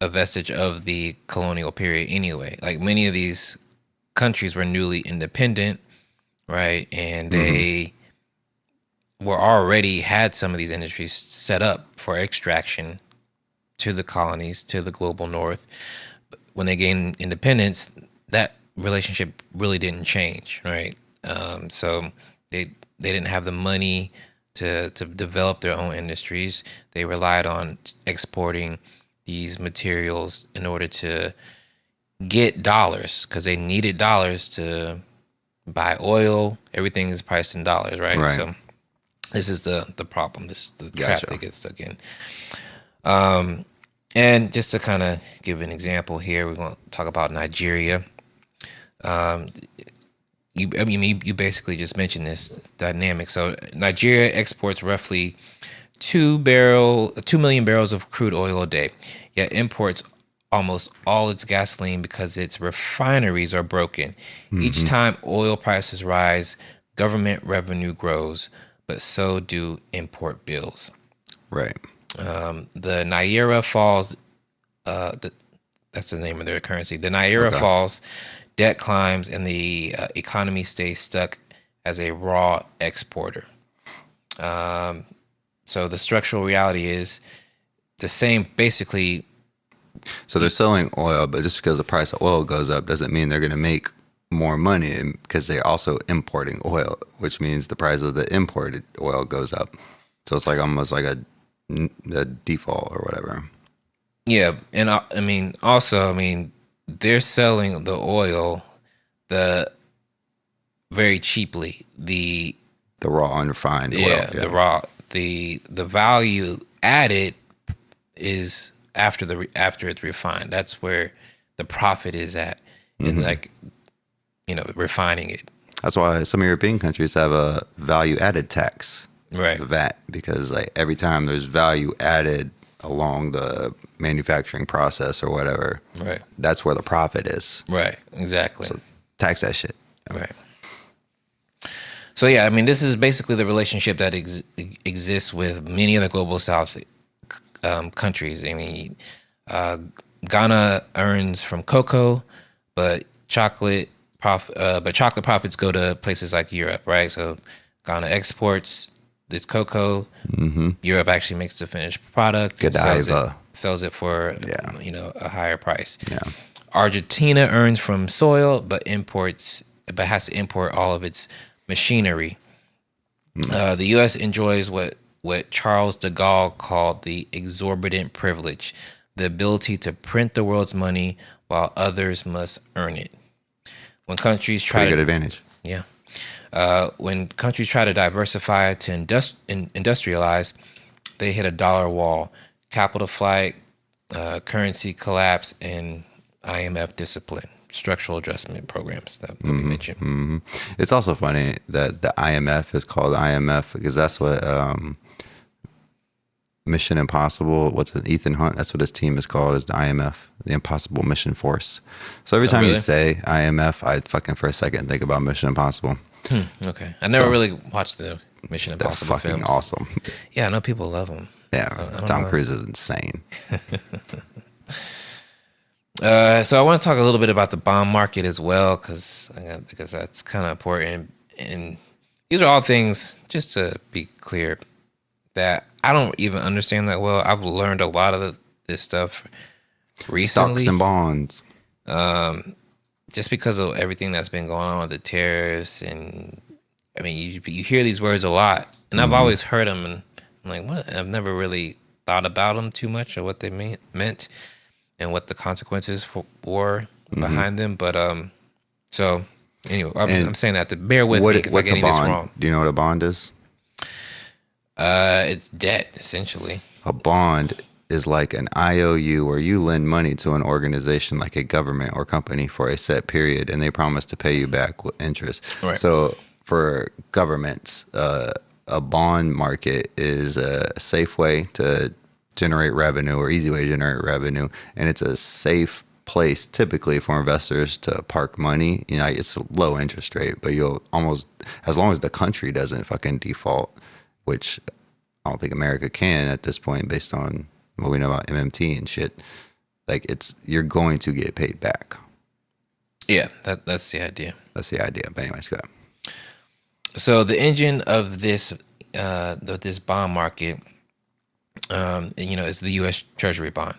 a vestige of the colonial period anyway. Like many of these countries were newly independent, right? And they were already had some of these industries set up for extraction to the colonies, to the global north. But when they gained independence, that relationship really didn't change, right? So they didn't have the money to develop their own industries. They relied on exporting these materials in order to get dollars, because they needed dollars to buy oil. Everything is priced in dollars, right? So This is the problem. This is the trap Gotcha. they get stuck in. And just to kind of give an example here, we're going to talk about Nigeria. You basically just mentioned this dynamic. So Nigeria exports roughly 2 million barrels of crude oil a day, yet imports almost all its gasoline because its refineries are broken. Each time oil prices rise, government revenue grows, but so do import bills. Right. The Naira falls. That's the name of their currency. The Naira falls, debt climbs, and the economy stays stuck as a raw exporter. So the structural reality is the same, basically. So they're selling oil, but just because the price of oil goes up doesn't mean they're going to make more money, because they're also importing oil, which means the price of the imported oil goes up. So it's like almost like a default or whatever. Yeah, and also, they're selling the oil very cheaply. The raw unrefined oil. Yeah, the raw. The value added is after it's refined. That's where the profit is at, and refining it. That's why some European countries have a value added tax, right? The VAT, because like every time there's value added along the manufacturing process or whatever, right? That's where the profit is. Right. Exactly. So tax that shit. Right. So yeah, this is basically the relationship that exists with many of the global South countries. Ghana earns from cocoa, but chocolate profits go to places like Europe, right? So Ghana exports this cocoa. Europe actually makes the finished product. Sells it for a higher price. Yeah. Argentina earns from soil, but has to import all of its machinery. The U.S. enjoys what Charles de Gaulle called the exorbitant privilege, the ability to print the world's money while others must earn it. When countries try good advantage. Yeah. When countries try to diversify to industrialize, they hit a dollar wall, capital flight, currency collapse, and IMF discipline, structural adjustment programs that we mentioned. It's also funny that the IMF is called IMF because that's what Mission Impossible, Ethan Hunt, that's what his team is called, is the IMF, the Impossible Mission Force. So every time you say IMF, I fucking for a second think about Mission Impossible. Okay. I never really watched the Mission Impossible they're fucking films. awesome. Yeah, I know people love them. Yeah, Tom Cruise is insane. So I want to talk a little bit about the bond market as well, because that's kind of important. And these are all things, just to be clear, that I don't even understand that well. I've learned a lot of this stuff recently. Stocks and bonds. Just because of everything that's been going on with the tariffs, and you hear these words a lot, and I've always heard them, and I'm like, what? I've never really thought about them too much, or what they meant, and what the consequences were behind them. But so anyway, I'm saying that to bear with me if I get any of this wrong. Do you know what a bond is? It's debt, essentially. A bond is like an IOU, where you lend money to an organization like a government or company for a set period, and they promise to pay you back with interest. Right. So for governments, a bond market is a safe way to generate revenue, or easy way to generate revenue, and it's a safe place typically for investors to park money. It's a low interest rate, but you'll almost, as long as the country doesn't fucking default, which I don't think America can at this point based on what we know about MMT and shit, like you're going to get paid back. Yeah, that's the idea. That's the idea. But anyways, go ahead. So the engine of this bond market, is the U.S. Treasury bond.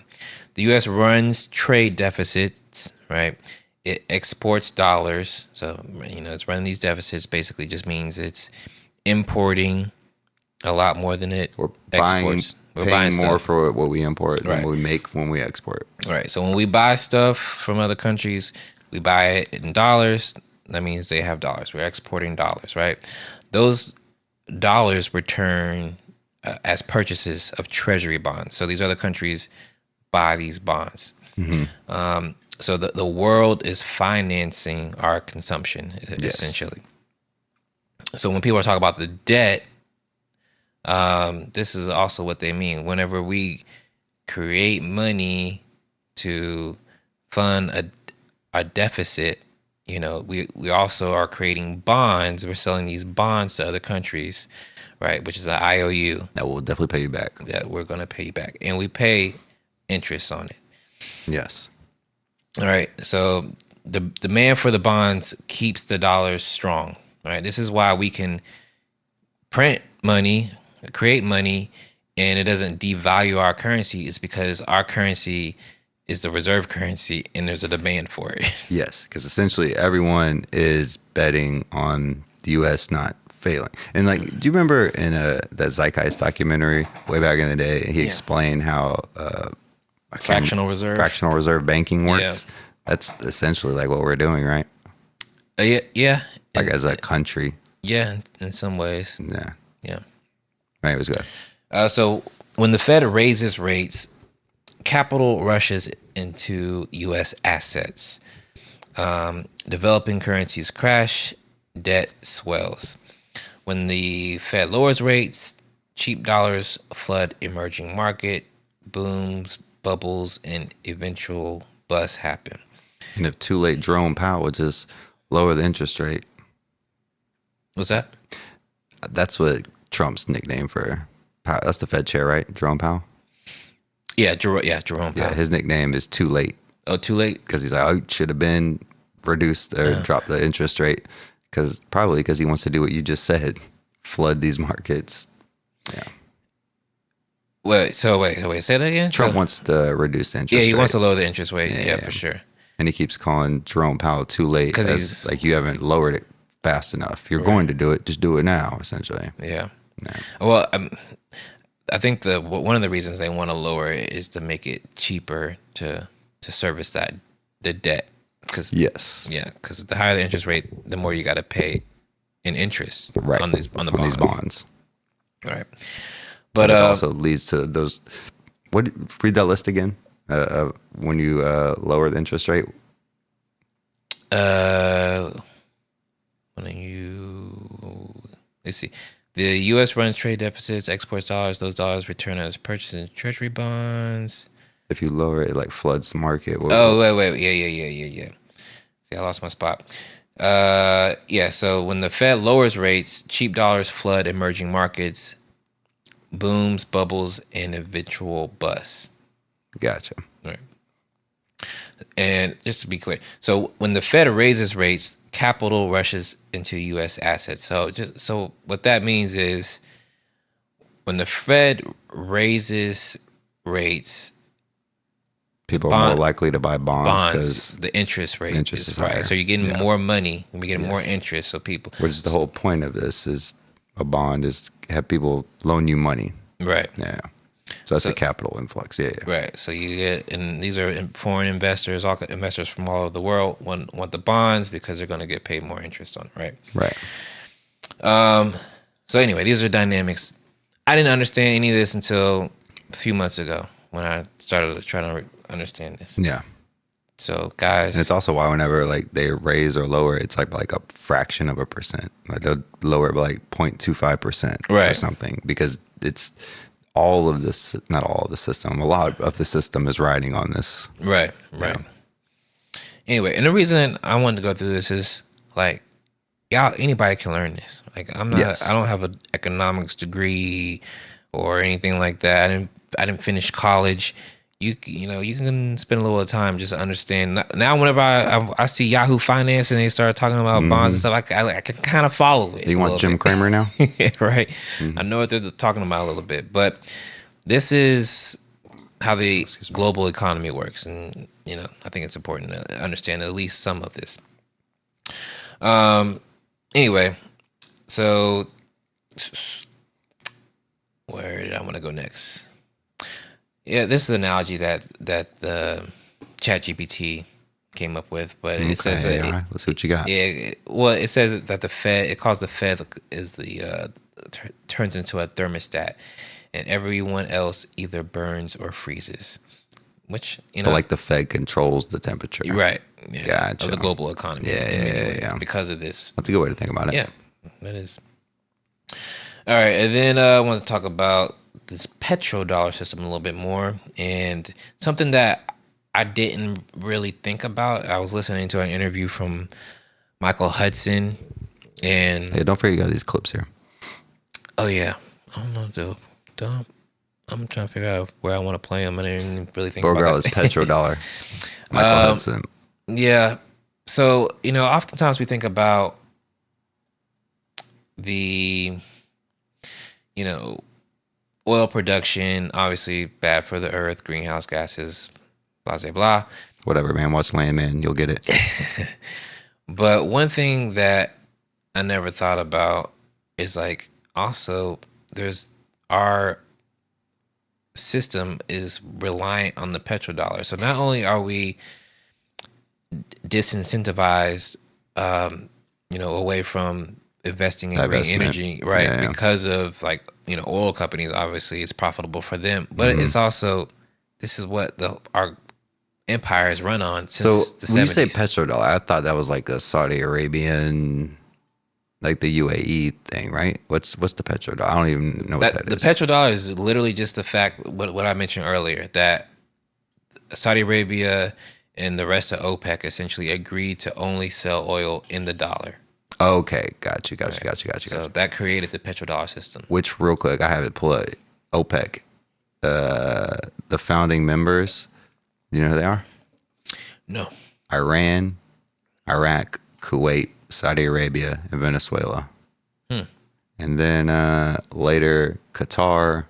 The U.S. runs trade deficits, right? It exports dollars, so it's running these deficits. Basically, just means it's importing a lot more than it exports. We're buying more for what we import than what we make when we export. Right. So when we buy stuff from other countries, we buy it in dollars. That means they have dollars. We're exporting dollars, right? Those dollars return as purchases of treasury bonds. So these other countries buy these bonds. So the world is financing our consumption, essentially. So when people talk about the debt, this is also what they mean. Whenever we create money to fund a deficit, we also are creating bonds. We're selling these bonds to other countries, right? Which is an IOU. That will definitely pay you back. That we're going to pay you back. And we pay interest on it. Yes. All right. So the demand for the bonds keeps the dollars strong, right? This is why we can print money, create money, and it doesn't devalue our currency. It's because our currency is the reserve currency and there's a demand for it. Yes, because essentially everyone is betting on the U.S. not failing. And like, do you remember in that Zeitgeist documentary way back in the day, he explained how fractional reserve banking works? That's essentially like what we're doing, right? Yeah. Like as a country. Yeah, in some ways. Yeah. Right, it was good. So when the Fed raises rates, capital rushes into U.S. assets. Developing currencies crash, debt swells. When the Fed lowers rates, cheap dollars flood emerging market, booms, bubbles, and eventual busts happen. And if too late, Jerome Powell would just lower the interest rate. What's that? That's what Trump's nickname for Powell. That's the Fed chair, right? Jerome Powell? Yeah, Jerome Powell. Yeah, his nickname is Too Late. Oh, too late? Because he's like, oh, it should have been reduced or dropped the interest rate. Probably because he wants to do what you just said, flood these markets. Yeah. Wait, say that again? Trump wants to reduce the interest rate. Yeah, he wants to lower the interest rate. Yeah, for sure. And he keeps calling Jerome Powell too late because he's like, you haven't lowered it fast enough. If you're going to do it, just do it now, essentially. Yeah. Well, I think one of the reasons they want to lower it is to make it cheaper to service the debt. Because the higher the interest rate, the more you got to pay in interest on the bonds. Right. But it also leads to those. Read that list again. When you lower the interest rate. Let's see. The U.S. runs trade deficits, exports dollars. Those dollars return as purchased in treasury bonds. If you lower it, it like floods the market. Wait. Yeah. See, I lost my spot. So when the Fed lowers rates, cheap dollars flood emerging markets, booms, bubbles, and eventual busts. Gotcha. Right. And just to be clear, so when the Fed raises rates, capital rushes into U.S. assets. So what that means is when the Fed raises rates, people are more likely to buy bonds because the interest rate is higher. So you're getting more money and we're getting more interest. So people, which is the whole point of this, is a bond is have people loan you money. Right. Yeah. So that's the capital influx. Yeah. Right. So you get, and these are foreign investors, all investors from all over the world want the bonds because they're going to get paid more interest on it. Right. Right. So anyway, these are dynamics. I didn't understand any of this until a few months ago when I started trying to understand this. Yeah. So guys, and it's also why whenever like they raise or lower, it's like a fraction of a percent. Like they'll lower it by like 0.25% or something, because it's all of this, not all of the system, a lot of the system is riding on this. Right. Anyway, and the reason I wanted to go through this is like, anybody can learn this. Like I don't have an economics degree or anything like that. I didn't finish college. You can spend a little time just to understand. Now, whenever I see Yahoo Finance and they start talking about bonds and stuff, I can kind of follow it. You want Jim Cramer now? Yeah, right. I know what they're talking about a little bit, but this is how the global economy works, and I think it's important to understand at least some of this. Anyway, so where did I want to go next? Yeah, this is an analogy that the ChatGPT came up with, but it says let's see what you got. Yeah, well, it says that the Fed, it calls the Fed is the turns into a thermostat, and everyone else either burns or freezes. Which, But like the Fed controls the temperature. Right. Yeah, Gotcha. of the global economy. Yeah. Because of this. That's a good way to think about it. Yeah, that is. All right, and then I want to talk about this petrodollar system a little bit more, and something that I didn't really think about. I was listening to an interview from Michael Hudson, and Hey, don't forget you got these clips here. oh yeah, I don't know, though. I'm trying to figure out where I want to play them. I didn't really think about Bogart is that. Petrodollar. Michael Hudson. Yeah. So, oftentimes we think about the, oil production, obviously bad for the earth, greenhouse gases, blah, blah, blah. Whatever, man. Watch Landman. You'll get it. But one thing that I never thought about is like also there's our system is reliant on the petrodollar. So not only are we disincentivized, away from investing in green energy, right? Yeah. Because of oil companies, obviously it's profitable for them, but it's also, this is what our empire is run on since the 70s. When you say petrodollar, I thought that was like a Saudi Arabian, like the UAE thing, right? What's the petrodollar? I don't even know what that is. The petrodollar is literally just the fact, what I mentioned earlier, that Saudi Arabia and the rest of OPEC essentially agreed to only sell oil in the dollar. Okay, got you. So that created the petrodollar system. Which, real quick, I have it pull up. OPEC, the founding members. Do you know who they are? No. Iran, Iraq, Kuwait, Saudi Arabia, and Venezuela. And then later, Qatar,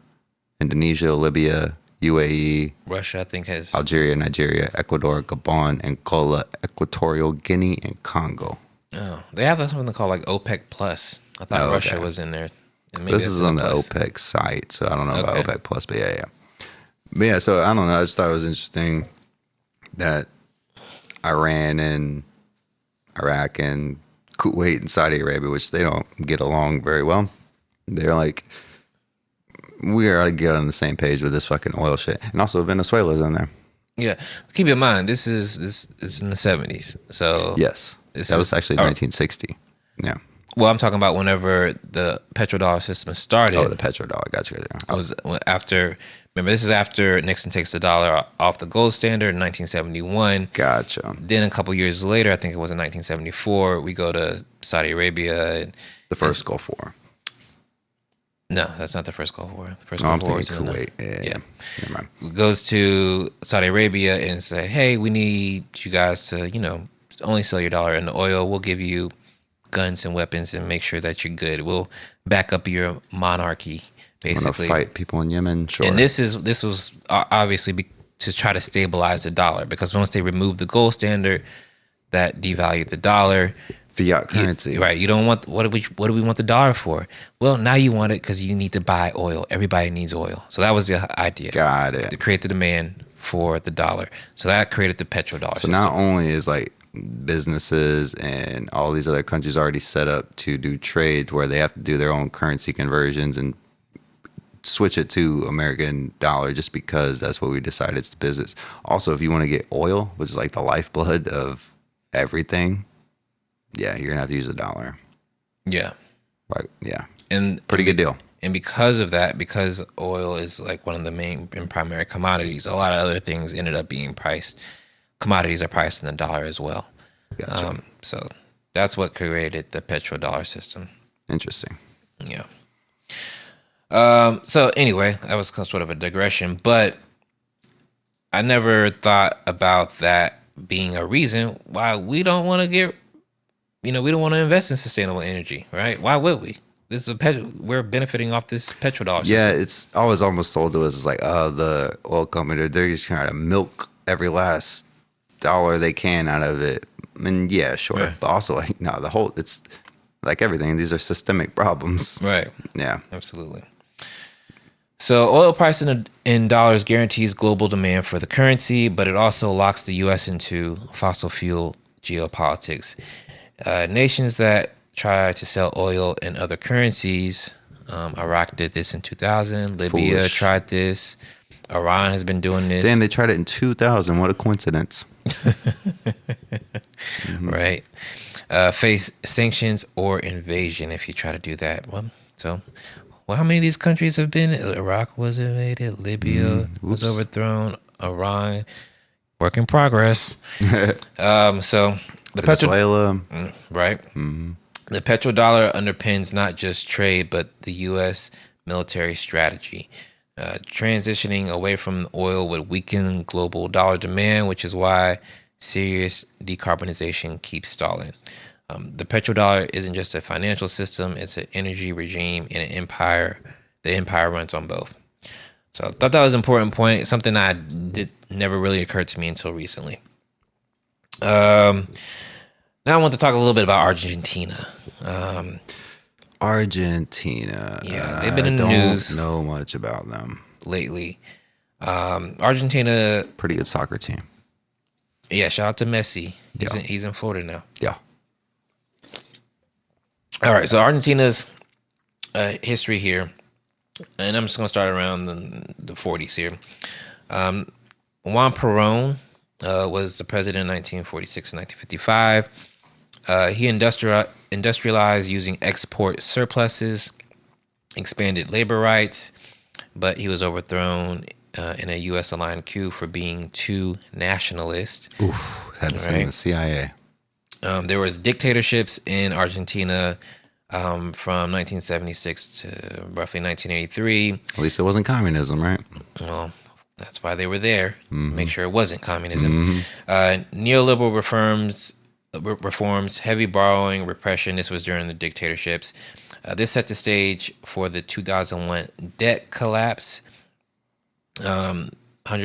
Indonesia, Libya, UAE, Russia, I think, has Algeria, Nigeria, Ecuador, Gabon, Angola, Equatorial Guinea, and Congo. Oh, they have something called like OPEC Plus. I thought Russia was in there. And This is on the OPEC site, so I don't know about OPEC Plus, but yeah. But yeah, so I don't know. I just thought it was interesting that Iran and Iraq and Kuwait and Saudi Arabia, which they don't get along very well, they're like, we are to get on the same page with this fucking oil shit. And also Venezuela's in there. Yeah. Keep in mind, this is in the 70s. So yes. That was actually 1960. Yeah. Well, I'm talking about whenever the petrodollar system started. Oh, the petrodollar. Gotcha. Was after. Remember, this is after Nixon takes the dollar off the gold standard in 1971. Gotcha. Then a couple years later, I think it was in 1974, we go to Saudi Arabia. The first Gulf War. No, that's not the first Gulf War. The first I'm Gulf War was thinking Kuwait. Yeah. Never mind. Goes to Saudi Arabia and say, hey, we need you guys to, only sell your dollar in the oil. We'll give you guns and weapons and make sure that you're good. We'll back up your monarchy, basically. Fight people in Yemen, sure. And this was obviously to try to stabilize the dollar, because once they removed the gold standard, that devalued the dollar. Fiat currency. Right. You don't want, what do we want the dollar for? Well, now you want it because you need to buy oil. Everybody needs oil. So that was the idea. Got it. To create the demand for the dollar. So that created the petrodollar system. Not only is like businesses and all these other countries already set up to do trade where they have to do their own currency conversions and switch it to American dollar just because that's what we decided it's the business. Also, if you want to get oil, which is like the lifeblood of everything, yeah, you're gonna have to use the dollar. Yeah. Right. Yeah. And pretty good deal. And because of that, because oil is like one of the main and primary commodities, a lot of other things ended up being priced. Commodities are priced in the dollar as well. Gotcha. So that's what created the petrodollar system. Interesting. Yeah. So anyway, that was sort of a digression, but I never thought about that being a reason why we don't want to get, we don't want to invest in sustainable energy, right? Why would we? This is we're benefiting off this petrodollar system. Yeah, it's always almost sold to us as like, the oil company, they're just trying to milk every last dollar they can out of it. And yeah, sure. Yeah. But also like, no, it's like everything. These are systemic problems. Right. Yeah. Absolutely. So oil price in dollars guarantees global demand for the currency, but it also locks the U.S. into fossil fuel geopolitics. Nations that try to sell oil in other currencies Iraq did this in 2000. Libya Foolish. tried this. Iran has been doing this. Damn, they tried it in 2000. What a coincidence. Right. Face sanctions or invasion if you try to do that. Well, how many of these countries have been? Iraq was invaded. Libya was overthrown. Iran, work in progress. So the Venezuela. right. The petrodollar underpins not just trade, but the U.S. military strategy. Transitioning away from oil would weaken global dollar demand, which is why serious decarbonization keeps stalling. The petrodollar isn't just a financial system, it's an energy regime and an empire. The empire runs on both. So I thought that was an important point, something never really occurred to me until recently. Now I want to talk a little bit about Argentina. Argentina. Yeah, they've been in the don't news know much about them lately. Argentina, pretty good soccer team. yeah, shout out to Messi. Yeah. He's in Florida now. Yeah. All right, so Argentina's history here, and I'm just going to start around the 40s here. Juan Perón was the president in 1946 and 1955. He industrialized using export surpluses, expanded labor rights, but he was overthrown in a U.S.-aligned coup for being too nationalist. Oof, had to send the CIA. There was dictatorships in Argentina from 1976 to roughly 1983. At least it wasn't communism, right? Well, that's why they were there. Make sure it wasn't communism. Neoliberal reforms, heavy borrowing, repression. This was during the dictatorships. This set the stage for the 2001 debt collapse. $100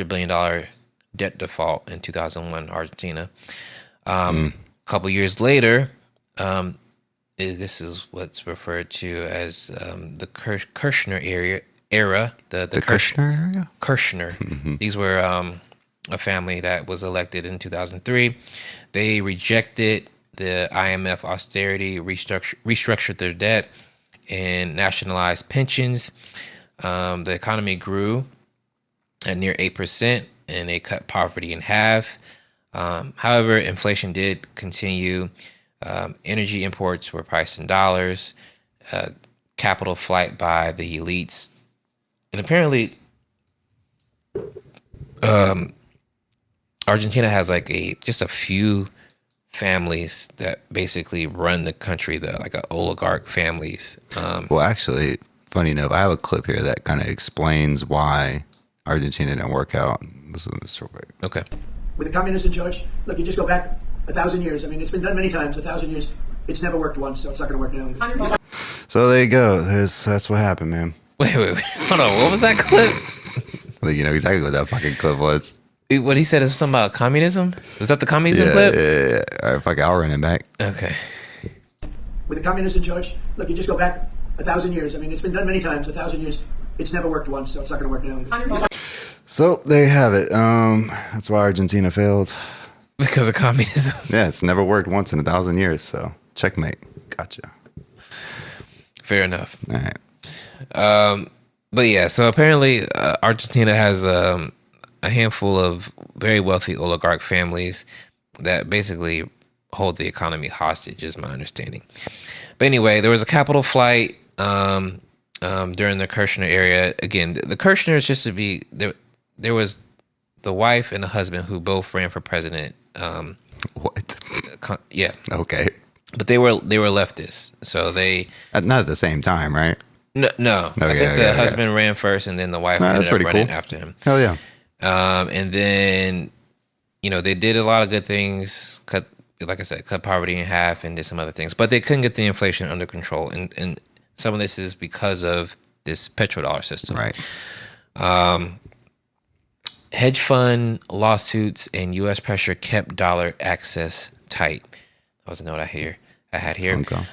billion debt default in 2001 Argentina. Couple years later, this is what's referred to as the Kirchner era. The Kirchner area? Kirchner. These were a family that was elected in 2003. They rejected the IMF austerity, restructured their debt, and nationalized pensions. The economy grew at near 8%, and they cut poverty in half. However, inflation did continue. Energy imports were priced in dollars. Capital flight by the elites, and apparently, Argentina has just a few families that basically run the country, like oligarch families. Well, actually, funny enough, I have a clip here that kind of explains why Argentina didn't work out. Listen to this real quick. Okay. With the communists in charge, look, you just go back 1,000 years. I mean, it's been done many times, 1,000 years. It's never worked once, so it's not going to work now either. So there you go. That's what happened, man. Wait. Hold on. What was that clip? I think you know exactly what that fucking clip was. What he said is something about communism? Was that the communism clip? Yeah. All right, fuck it, I'll run it back. Okay. With the communists in charge, look, you just go back 1,000 years. I mean, it's been done many times, 1,000 years. It's never worked once, so it's not going to work now either. So there you have it. That's why Argentina failed. Because of communism. Yeah, it's never worked once in 1,000 years. So checkmate. Gotcha. Fair enough. All right. But yeah, so apparently Argentina has a handful of very wealthy oligarch families that basically hold the economy hostage, is my understanding. But anyway, there was a capital flight during the Kirchner area. Again, the Kirchners, just to be there was the wife and the husband who both ran for president. What? Yeah. Okay. But they were leftists, so they Not at the same time, right? no. Okay, I think the husband ran first, and then the wife ended up running after him. Hell yeah. And then, they did a lot of good things. Cut poverty in half, and did some other things, but they couldn't get the inflation under control. And some of this is because of this petrodollar system. Right. Hedge fund lawsuits and U.S. pressure kept dollar access tight. That was a note I had here. Okay.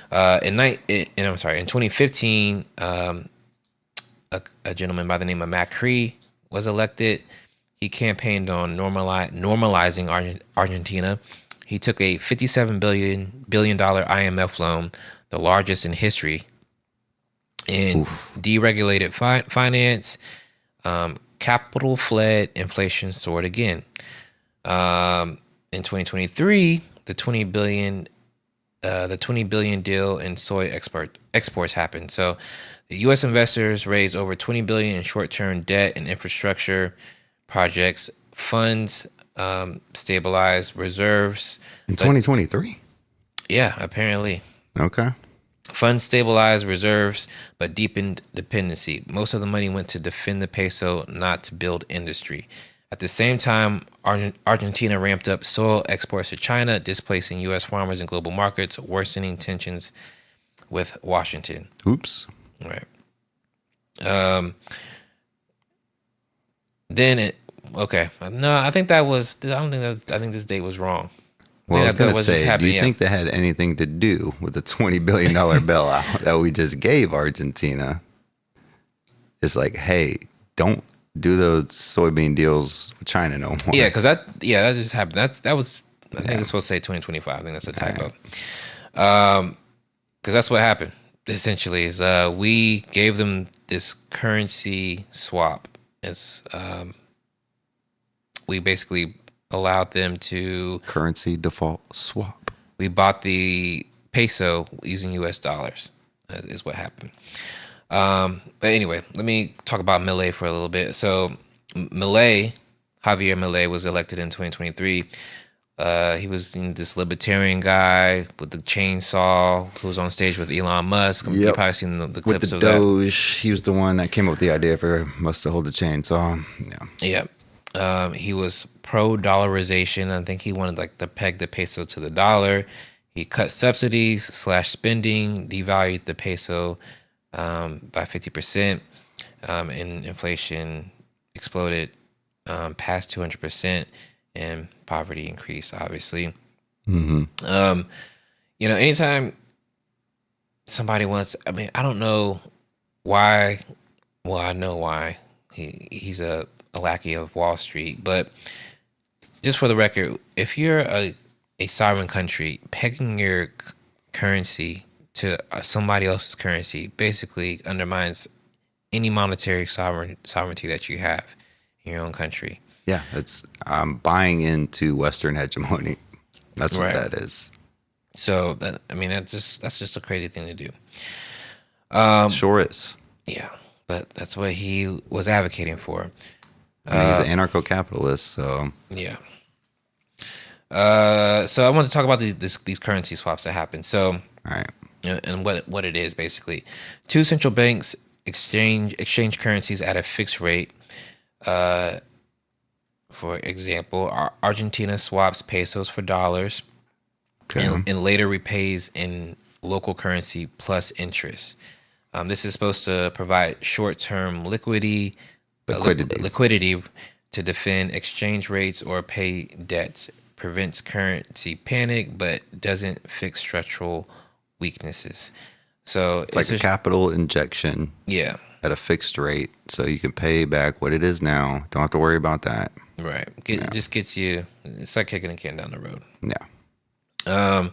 In 2015, a gentleman by the name of Macri was elected. He campaigned on normalizing Argentina. He took a $57 billion IMF loan, the largest in history. In deregulated finance, capital fled, inflation soared again. In 2023, the 20 billion deal in soy exports happened. So, the U.S. investors raised over 20 billion in short-term debt and infrastructure projects. Funds stabilized reserves in 2023. Yeah, apparently. Okay. Funds stabilized reserves, but deepened dependency. Most of the money went to defend the peso, not to build industry. At the same time, Argentina ramped up soil exports to China, displacing U.S. farmers in global markets, worsening tensions with Washington. Oops. Right. No, I think that was. I don't think that. I think this date was wrong. Well, I was going to say, do you think that had anything to do with the $20 billion bailout that we just gave Argentina? It's like, hey, don't do those soybean deals with China no more. Yeah, because that just happened. That was, I think it's supposed to say 2025. I think that's a typo. Because that's what happened, essentially, is we gave them this currency swap. It's, we basically allowed them to currency default swap. We bought the peso using U.S. dollars. Is what happened. But anyway, let me talk about Milei for a little bit. So Javier Milei was elected in 2023. He was this libertarian guy with the chainsaw who was on stage with Elon Musk. You've probably seen the clips with the of Doge. That. He was the one that came up with the idea for us to hold the chainsaw. Yeah. He was pro-dollarization. I think he wanted to peg the peso to the dollar. He cut subsidies, slashed spending, devalued the peso by 50%, and inflation exploded past 200%, and poverty increased, obviously. Mm-hmm. Anytime somebody wants, I don't know why. Well, I know why. He's a lackey of Wall Street, but just for the record, if you're a sovereign country, pegging your currency to somebody else's currency basically undermines any monetary sovereignty that you have in your own country. Yeah, it's buying into Western hegemony. That's what that is. So that's just a crazy thing to do. Sure is. Yeah, but that's what he was advocating for. He's an anarcho-capitalist, so yeah. So I want to talk about these currency swaps that happen. So, all right, and what it is basically. Two central banks exchange currencies at a fixed rate. For example, Argentina swaps pesos for dollars, and later repays in local currency plus interest. This is supposed to provide short-term liquidity to defend exchange rates or pay debts, prevents currency panic, but doesn't fix structural weaknesses. So it's like a capital injection. Yeah. At a fixed rate, so you can pay back what it is now. Don't have to worry about that. Right. It just gets you. It's like kicking a can down the road. Yeah.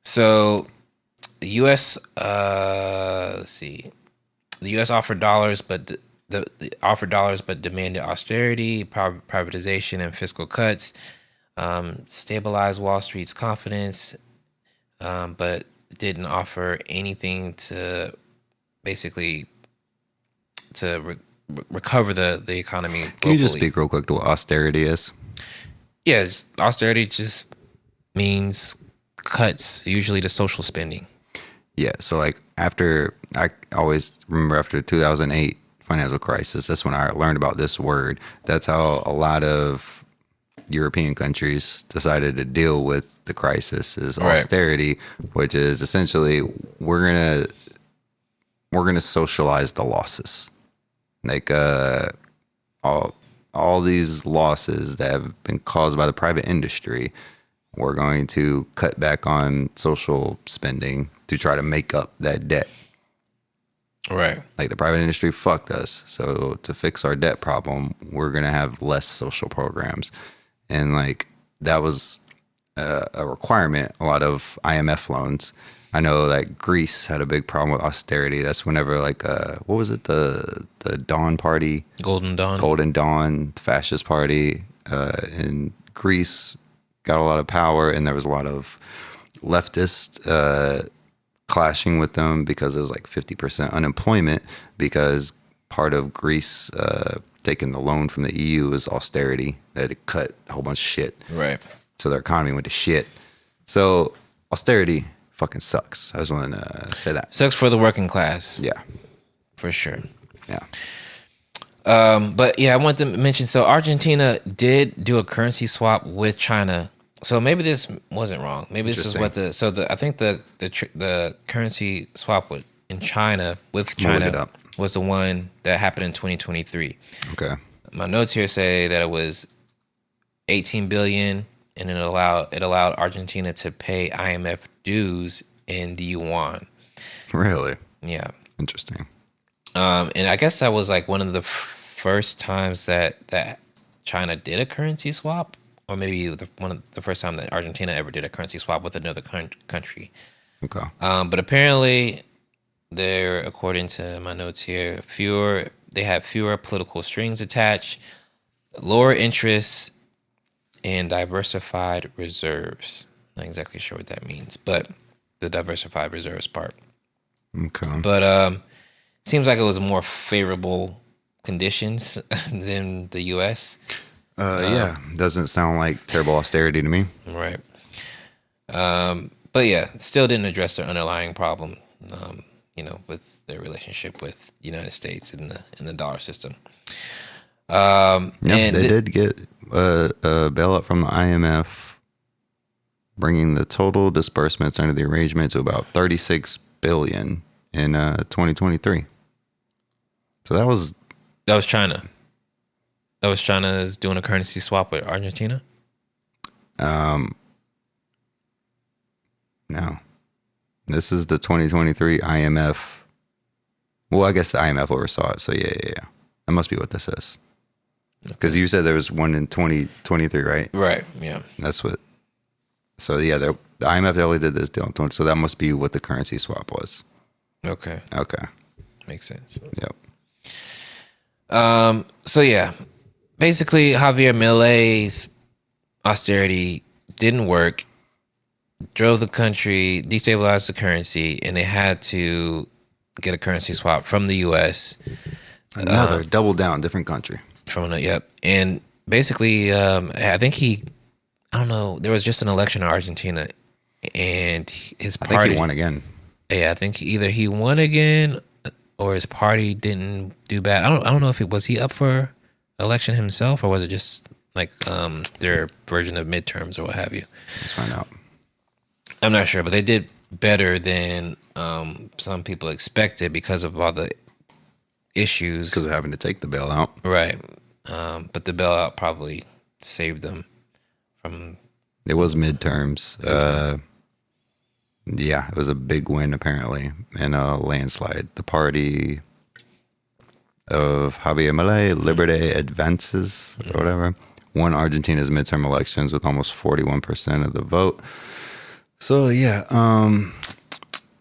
So the U.S. Let's see. The U.S. offered dollars, but but demanded austerity, privatization, and fiscal cuts. Stabilized Wall Street's confidence, but didn't offer anything to basically recover the economy locally. Can you just speak real quick to what austerity is? Yeah, austerity just means cuts, usually to social spending. Yeah, so I always remember after the 2008 financial crisis, that's when I learned about this word. That's how a lot of European countries decided to deal with the crisis is austerity, which is essentially we're gonna socialize the losses. Like all these losses that have been caused by the private industry, we're going to cut back on social spending to try to make up that debt. Right. Like the private industry fucked us. So to fix our debt problem, we're going to have less social programs. And that was a requirement. A lot of IMF loans I know that Greece had a big problem with austerity. That's whenever like what was it, the Dawn Party, Golden Dawn fascist party in Greece got a lot of power, and there was a lot of leftists clashing with them because it was like 50% unemployment because part of Greece taking the loan from the EU was austerity. They had to cut a whole bunch of shit. Right. So their economy went to shit. So austerity fucking sucks. I just wanted to say that. Sucks for the working class. Yeah. For sure. Yeah. But yeah, I want to mention, so Argentina did do a currency swap with China. So maybe this wasn't wrong. Maybe this is what I think the currency swap in China with China was the one that happened in 2023. Okay. My notes here say that it was 18 billion, and it allowed Argentina to pay IMF dues in the yuan. Really? Yeah. Interesting. And I guess that was like one of the first times that China did a currency swap, or maybe one of the first time that Argentina ever did a currency swap with another country. Okay. But apparently, according to my notes here, they had fewer political strings attached, lower interest, and diversified reserves. Not exactly sure what that means, but the diversified reserves part. Okay. But seems like it was more favorable conditions than the U.S. Yeah, doesn't sound like terrible austerity to me. Right. But yeah, still didn't address their underlying problem, with their relationship with the United States in the dollar system. Yeah, they did get a bailout from the IMF, bringing the total disbursements under the arrangement to about $36 billion in 2023. So that was China. That was China's doing a currency swap with Argentina? No. This is the 2023 IMF. Well, I guess the IMF oversaw it. So yeah. That must be what this is. Because you said there was one in 2023, right? Right, yeah. That's what. So yeah, the IMF definitely did this deal in 20. So that must be what the currency swap was. Okay. Makes sense. Yep. So yeah, basically Javier Milei's austerity didn't work, drove the country, destabilized the currency, and they had to get a currency swap from the U.S. Another double down, different country. And basically, I think I don't know, there was just an election in Argentina, and his party. I think he won again. Yeah, I think either he won again or his party didn't do bad. I don't know if was he up for election himself, or was it just like their version of midterms or what have you. Let's find out. I'm not sure, but they did better than some people expected because of all the issues. Because of having to take the bailout. Right. But the bailout probably saved them from... It was midterms. Yeah, it was a big win, apparently, and a landslide. The party of Javier Milei, Liberté Advances, or whatever, won Argentina's midterm elections with almost 41% of the vote. So, yeah,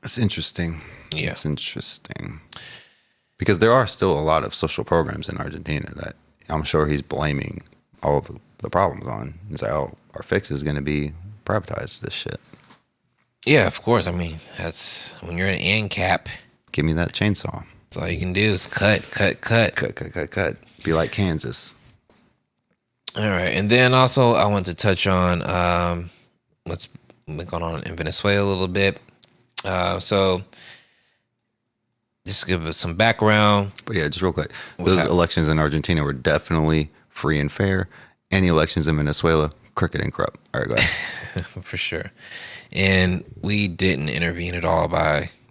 it's interesting. Yeah. It's interesting. Because there are still a lot of social programs in Argentina that I'm sure he's blaming all of the problems on. He's like, oh, our fix is going to be privatize this shit. Yeah, of course. I mean, that's when you're an ANCAP. Give me that chainsaw. That's all you can do is cut. Cut. Be like Kansas. All right. And then also I want to touch on what's been going on in Venezuela a little bit. So just to give us some background. But yeah, just real quick. Those elections in Argentina were definitely free and fair. Any elections in Venezuela, crooked and corrupt. All right, go ahead. For sure. And we didn't intervene at all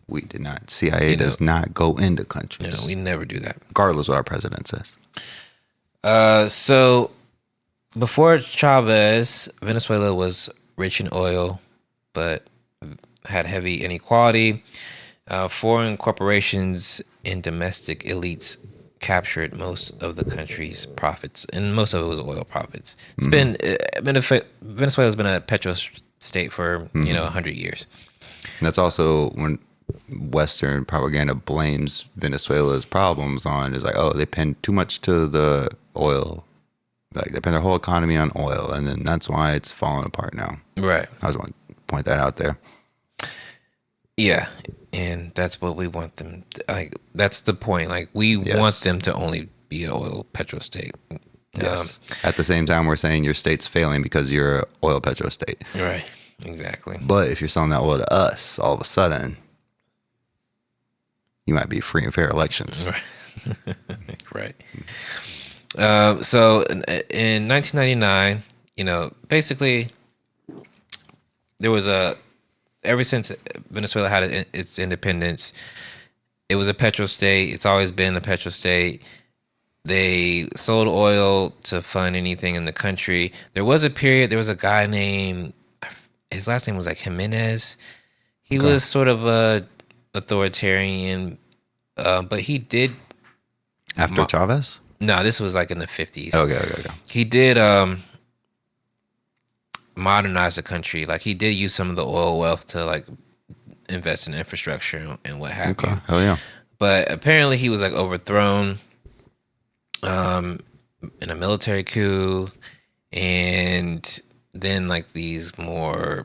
We did not. CIA does not go into countries. No, we never do that. Regardless of what our president says. So before Chavez, Venezuela was rich in oil, but had heavy inequality. Foreign corporations and domestic elites captured most of the country's profits, and most of it was oil profits. It's been Venezuela's been a petro state for 100 years. And that's also when Western propaganda blames Venezuela's problems on, is like, oh, they pin too much to the oil. Like, they pin their whole economy on oil, and then that's why it's falling apart now. Right. I just want to point that out there. Yeah, and that's what we want them to, like, that's the point. Like, we want them to only be an oil petro state. Yes. At the same time, we're saying your state's failing because you're an oil petro state. Right, exactly. But if you're selling that oil to us, all of a sudden, you might be free and fair elections. Right. So in 1999, basically there was ever since Venezuela had its independence, it was a petro state. It's always been a petro state. They sold oil to fund anything in the country. There was a period, there was a guy named, his last name was like Jimenez. He was sort of a authoritarian, but he did. After Chavez? No, this was like in the 50s. Okay. He did modernize the country. Like, he did use some of the oil wealth to like invest in infrastructure and what have you. Oh yeah. But apparently he was like overthrown in a military coup, and then like these more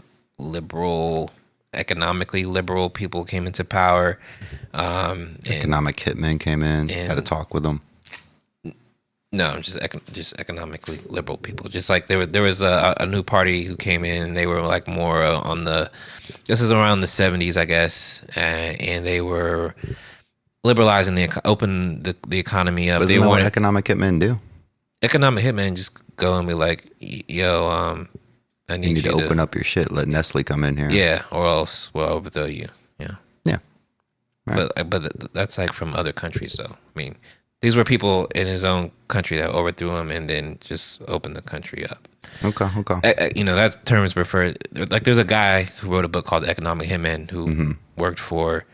economically liberal people came into power. Economic hitmen came in, had a talk with them. No, just economically liberal people. Just like there was a new party who came in, and they were like more on the. This is around the 70s, I guess, and they were liberalizing the economy up. But isn't that what economic hitmen do? Economic hitmen just go and be like, "Yo, I need you to open up your shit. Let Nestle come in here." Yeah, or else we'll overthrow you. Yeah. Yeah. Right. But that's like from other countries, though. I mean, these were people in his own country that overthrew him and then just opened the country up. Okay. That term is referred, like, there's a guy who wrote a book called The Economic Hitman who worked for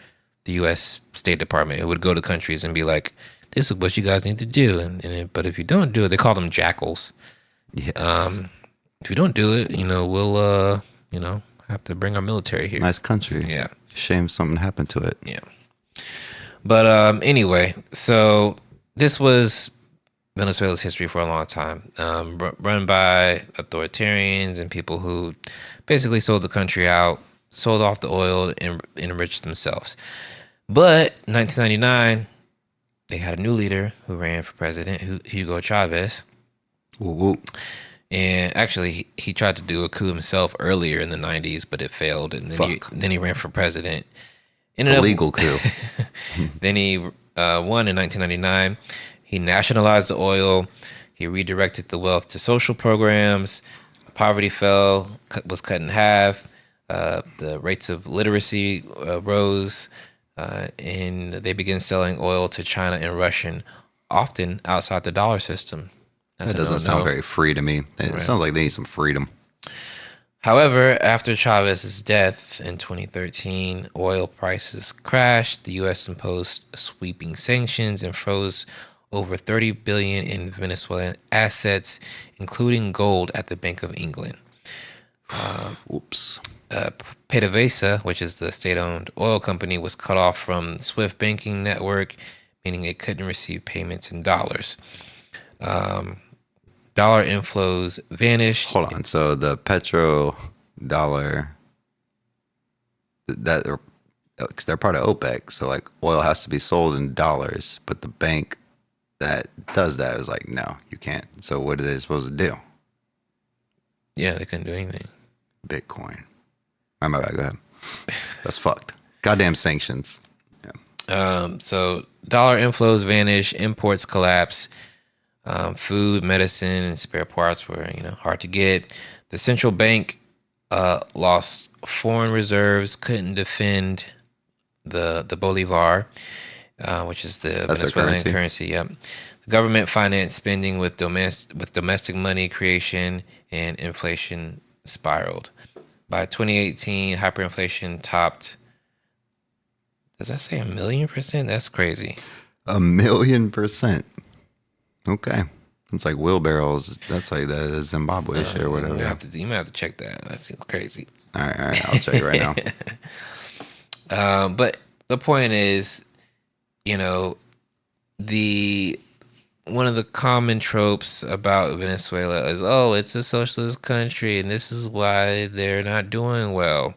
the U.S. State Department, who would go to countries and be like, this is what you guys need to do. But if you don't do it, they call them jackals. Yes. If you don't do it, we'll, have to bring our military here. Nice country. Yeah. Shame something happened to it. Yeah. But anyway, so this was Venezuela's history for a long time, run by authoritarians and people who basically sold the country out, sold off the oil, and enriched themselves. But 1999, they had a new leader who ran for president, Hugo Chavez. Woo-woo. And actually, he tried to do a coup himself earlier in the 90s, but it failed. And then he ran for president. Illegal coup. Then he won in 1999. He nationalized the oil. He redirected the wealth to social programs. Poverty was cut in half. The rates of literacy rose. And they began selling oil to China and Russia, often outside the dollar system. That doesn't sound very free to me. It sounds like they need some freedom. However, after Chavez's death in 2013, oil prices crashed. The U.S. imposed sweeping sanctions and froze over $30 billion in Venezuelan assets, including gold at the Bank of England. Oops. PDVSA, which is the state-owned oil company, was cut off from SWIFT banking network, meaning it couldn't receive payments in dollars. Dollar inflows vanished. Hold on. So the Petro-Dollar, because they're part of OPEC, so like oil has to be sold in dollars, but the bank that does that is like, no, you can't. So what are they supposed to do? Yeah, they couldn't do anything. Bitcoin. My bad. Go ahead. That's fucked. Goddamn sanctions. Yeah. So dollar inflows vanish, imports collapse. Food, medicine, and spare parts were, hard to get. The central bank lost foreign reserves, couldn't defend the bolivar, which is the Venezuelan currency. Yep. The government financed spending with domestic money creation, and inflation spiraled. By 2018, hyperinflation topped. Does that say 1,000,000%? That's crazy. 1,000,000%. Okay. It's like wheelbarrows. That's like the Zimbabwe shit or whatever. You might have to check that. That seems crazy. All right. I'll check it right now. But the point is, you know, one of the common tropes about Venezuela is, oh, it's a socialist country and this is why they're not doing well.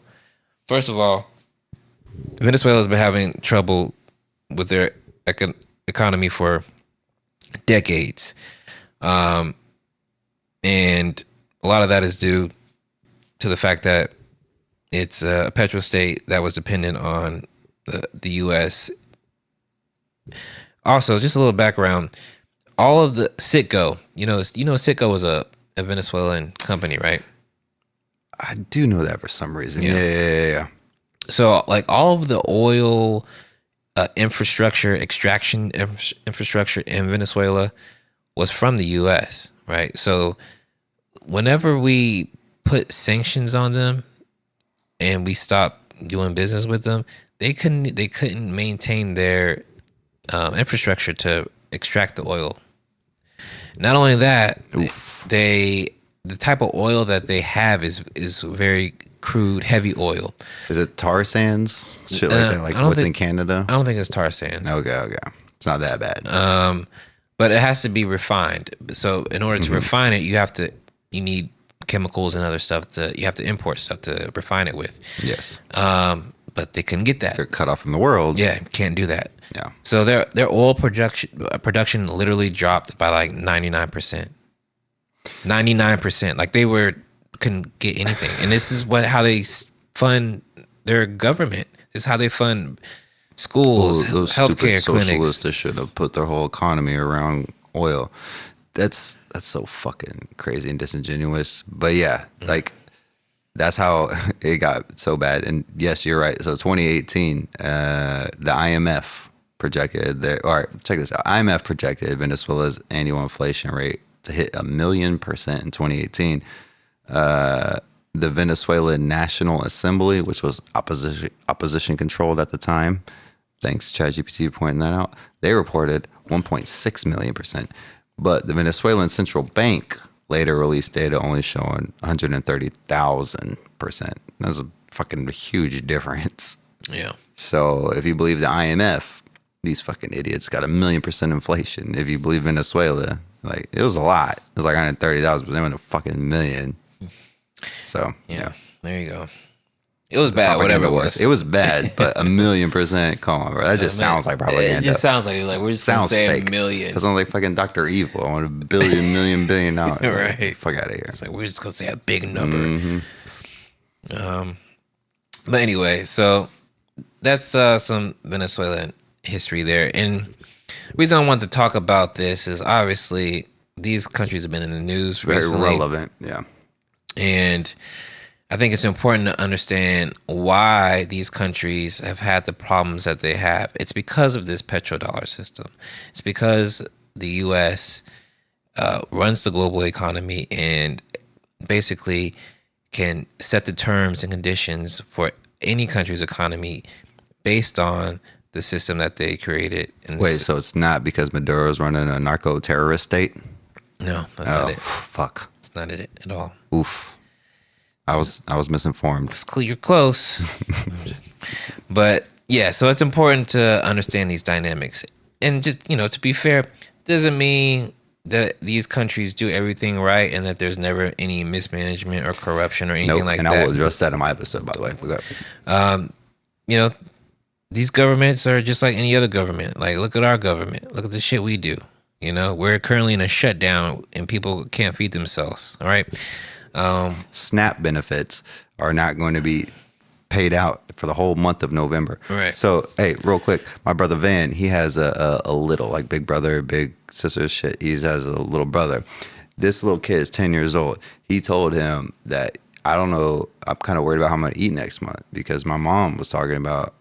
First of all, Venezuela's been having trouble with their economy for decades. And a lot of that is due to the fact that it's a petro state that was dependent on the U.S. Also, just a little background. All of the Citgo, Citgo was a Venezuelan company, right? I do know that for some reason. Yeah. So, like, all of the oil infrastructure, extraction infrastructure in Venezuela was from the U.S., right? So, whenever we put sanctions on them and we stopped doing business with them, they couldn't maintain their infrastructure to extract the oil. Not only that, the type of oil that they have is very crude, heavy oil. Is it tar sands? Shit like that, like what's in Canada? I don't think it's tar sands. Okay. It's not that bad. But it has to be refined. So in order to refine it, you need chemicals and other stuff you have to import stuff to refine it with. Yes. But they couldn't get that. They're cut off from the world. Yeah, can't do that. Yeah. So their oil production literally dropped by like 99%. 99%. Like they couldn't get anything. And this is how they fund their government. This is how they fund schools, those healthcare stupid clinics. Socialists that should have put their whole economy around oil. That's so fucking crazy and disingenuous. But yeah, like that's how it got so bad. And yes, you're right. So 2018, the IMF projected check this out. IMF projected Venezuela's annual inflation rate to hit 1,000,000% in 2018. The Venezuelan National Assembly, which was opposition controlled at the time, thanks ChatGPT pointing that out, they reported 1.6 million%. But the Venezuelan Central Bank later released data only showing 130,000%. That's a fucking huge difference. Yeah. So if you believe the IMF, these fucking idiots got 1,000,000% inflation. If you believe Venezuela, like it was a lot. It was like 130,000, but they went a fucking million. So yeah, there you go. It was bad, whatever it was. It was bad, but 1,000,000%. Come on, bro. That just sounds like propaganda. It just sounds like we're just gonna say fake. 1,000,000. That sounds like fucking Dr. Evil. I want $1 billion, $1 billion. Right. Like, fuck out of here. It's like we're just gonna say a big number. But anyway, so that's some Venezuelan history there. And the reason I wanted to talk about this is obviously these countries have been in the news recently. Very relevant, yeah. And I think it's important to understand why these countries have had the problems that they have. It's because of this petrodollar system. It's because the U.S. Runs the global economy and basically can set the terms and conditions for any country's economy based on the system that they created. Wait, so it's not because Maduro's running a narco-terrorist state? No, that's not it. Fuck. It's not it at all. Oof. I was misinformed. You're close. But yeah, so it's important to understand these dynamics. And just, to be fair, doesn't mean that these countries do everything right and that there's never any mismanagement or corruption or anything like that. And I will address that in my episode, by the way. These governments are just like any other government. Like, look at our government. Look at the shit we do. We're currently in a shutdown and people can't feed themselves. All right. SNAP benefits are not going to be paid out for the whole month of November. Right. So, hey, real quick, my brother Van, he has a little, like big brother, big sister shit. He has a little brother. This little kid is 10 years old. He told him that, I don't know, I'm kind of worried about how I'm going to eat next month because my mom was talking about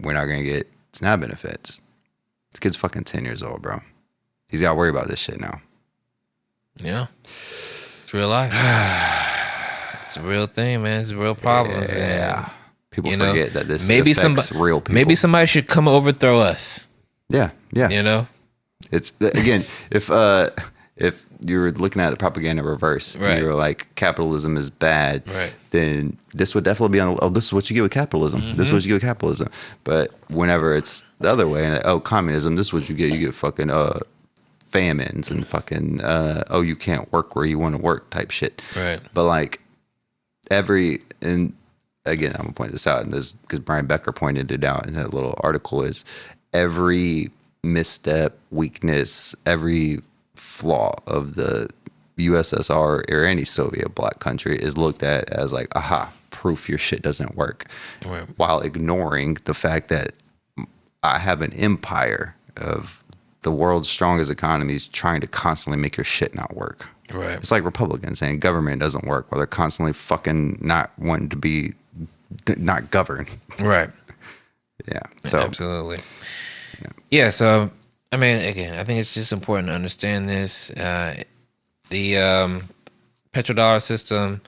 we're not going to get SNAP benefits. This kid's fucking 10 years old, bro. He's got to worry about this shit now. Yeah. It's real life. It's a real thing, man. It's a real problem. Yeah. People forget that this affects real people. Maybe somebody should come overthrow us. Yeah. It's again, if you're looking at the propaganda reverse. Right. And you're like, capitalism is bad. Right. Then this would definitely be on. Oh, this is what you get with capitalism. This is what you get with capitalism. But whenever it's the other way, and communism, this is what you get. You get fucking famines and fucking you can't work where you want to work type shit. Right. But like and again, I'm gonna point this out, and this because Brian Becker pointed it out in that little article, is every misstep, weakness, every flaw of the USSR or any Soviet bloc country is looked at as like, aha, proof your shit doesn't work, right. while ignoring the fact that I have an empire of the world's strongest economies trying to constantly make your shit not work. Right. It's like Republicans saying government doesn't work while they're constantly fucking not wanting to be not governed. Right. Yeah. So absolutely. Yeah. So I mean, again, I think it's just important to understand this. The petrodollar system,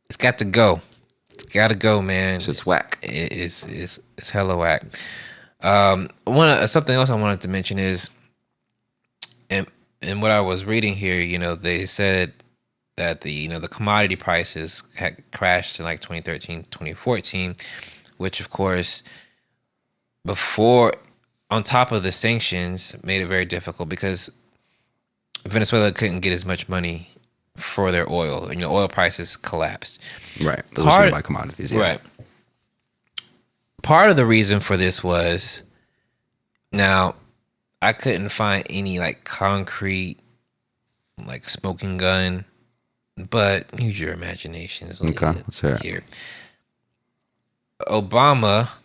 it's got to go. It's got to go, man. It's just whack. It's hella whack. Something else I wanted to mention is, and what I was reading here, they said that the commodity prices had crashed in like 2013, 2014, which of course, on top of the sanctions, made it very difficult because Venezuela couldn't get as much money for their oil, and oil prices collapsed. Right. Those are by commodities. Yeah. Right. Part of the reason for this was, now, I couldn't find any like concrete, like smoking gun, but use your imaginations. Okay, let's hear it. Here. Obama,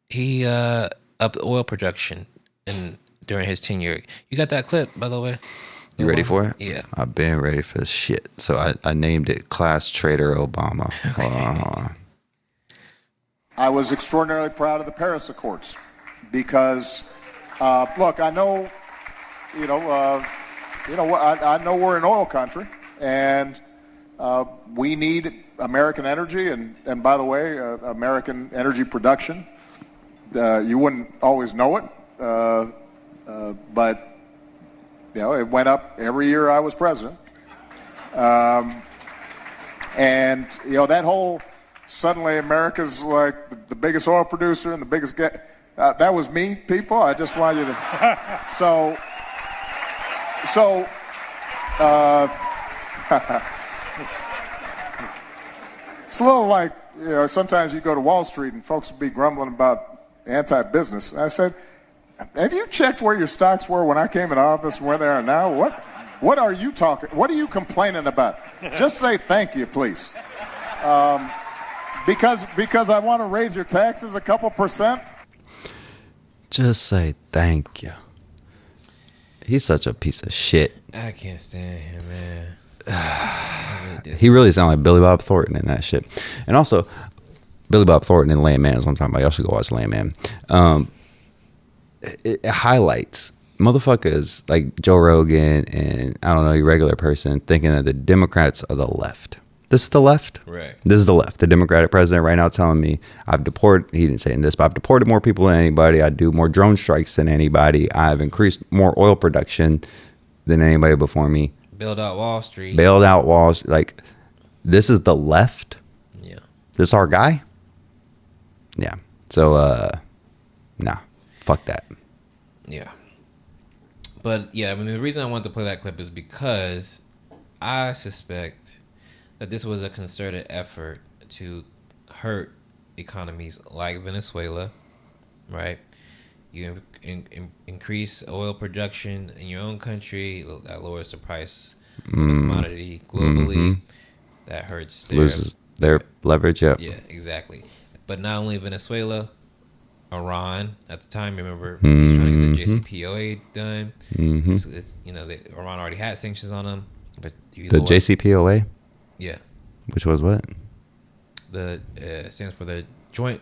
he upped the oil production during his tenure. You got that clip, by the way? You ready for it? Yeah. I've been ready for this shit. So I named it Class Trader Obama. I was extraordinarily proud of the Paris Accords because, look, I know, I know we're an oil country, and we need American energy, and by the way, American energy production. You wouldn't always know it, but it went up every year I was president, and that whole suddenly America's like the biggest oil producer and the biggest that was me, people. I just want you to so it's a little like, sometimes you go to Wall Street and folks will be grumbling about anti-business. I said, have you checked where your stocks were when I came in office and where they are now? What are you talking? What are you complaining about? Just say thank you, please. Because I want to raise your taxes a couple percent. Just say thank you. He's such a piece of shit. I can't stand him, man. He really sounds like Billy Bob Thornton in that shit. And also, Billy Bob Thornton in Landman is what I'm talking about. Y'all should go watch Landman. It highlights motherfuckers like Joe Rogan and, I don't know, your regular person thinking that the Democrats are the left. This is the left. Right. This is the left. The Democratic president right now telling me I've deported, he didn't say in this, but I've deported more people than anybody. I do more drone strikes than anybody. I've increased more oil production than anybody before me. Bailed out Wall Street. Like, this is the left. Yeah. This our guy. Yeah. So, nah, fuck that. Yeah. But yeah, I mean, the reason I wanted to play that clip is because I suspect that this was a concerted effort to hurt economies like Venezuela, right? You increase oil production in your own country, that lowers the price of the commodity globally. That hurts loses their leverage. Yeah. Yeah, exactly. But not only Venezuela, Iran at the time. Remember, he was trying to get the JCPOA done. It's Iran already had sanctions on them, but the JCPOA. Yeah. Which was what? The stands for the Joint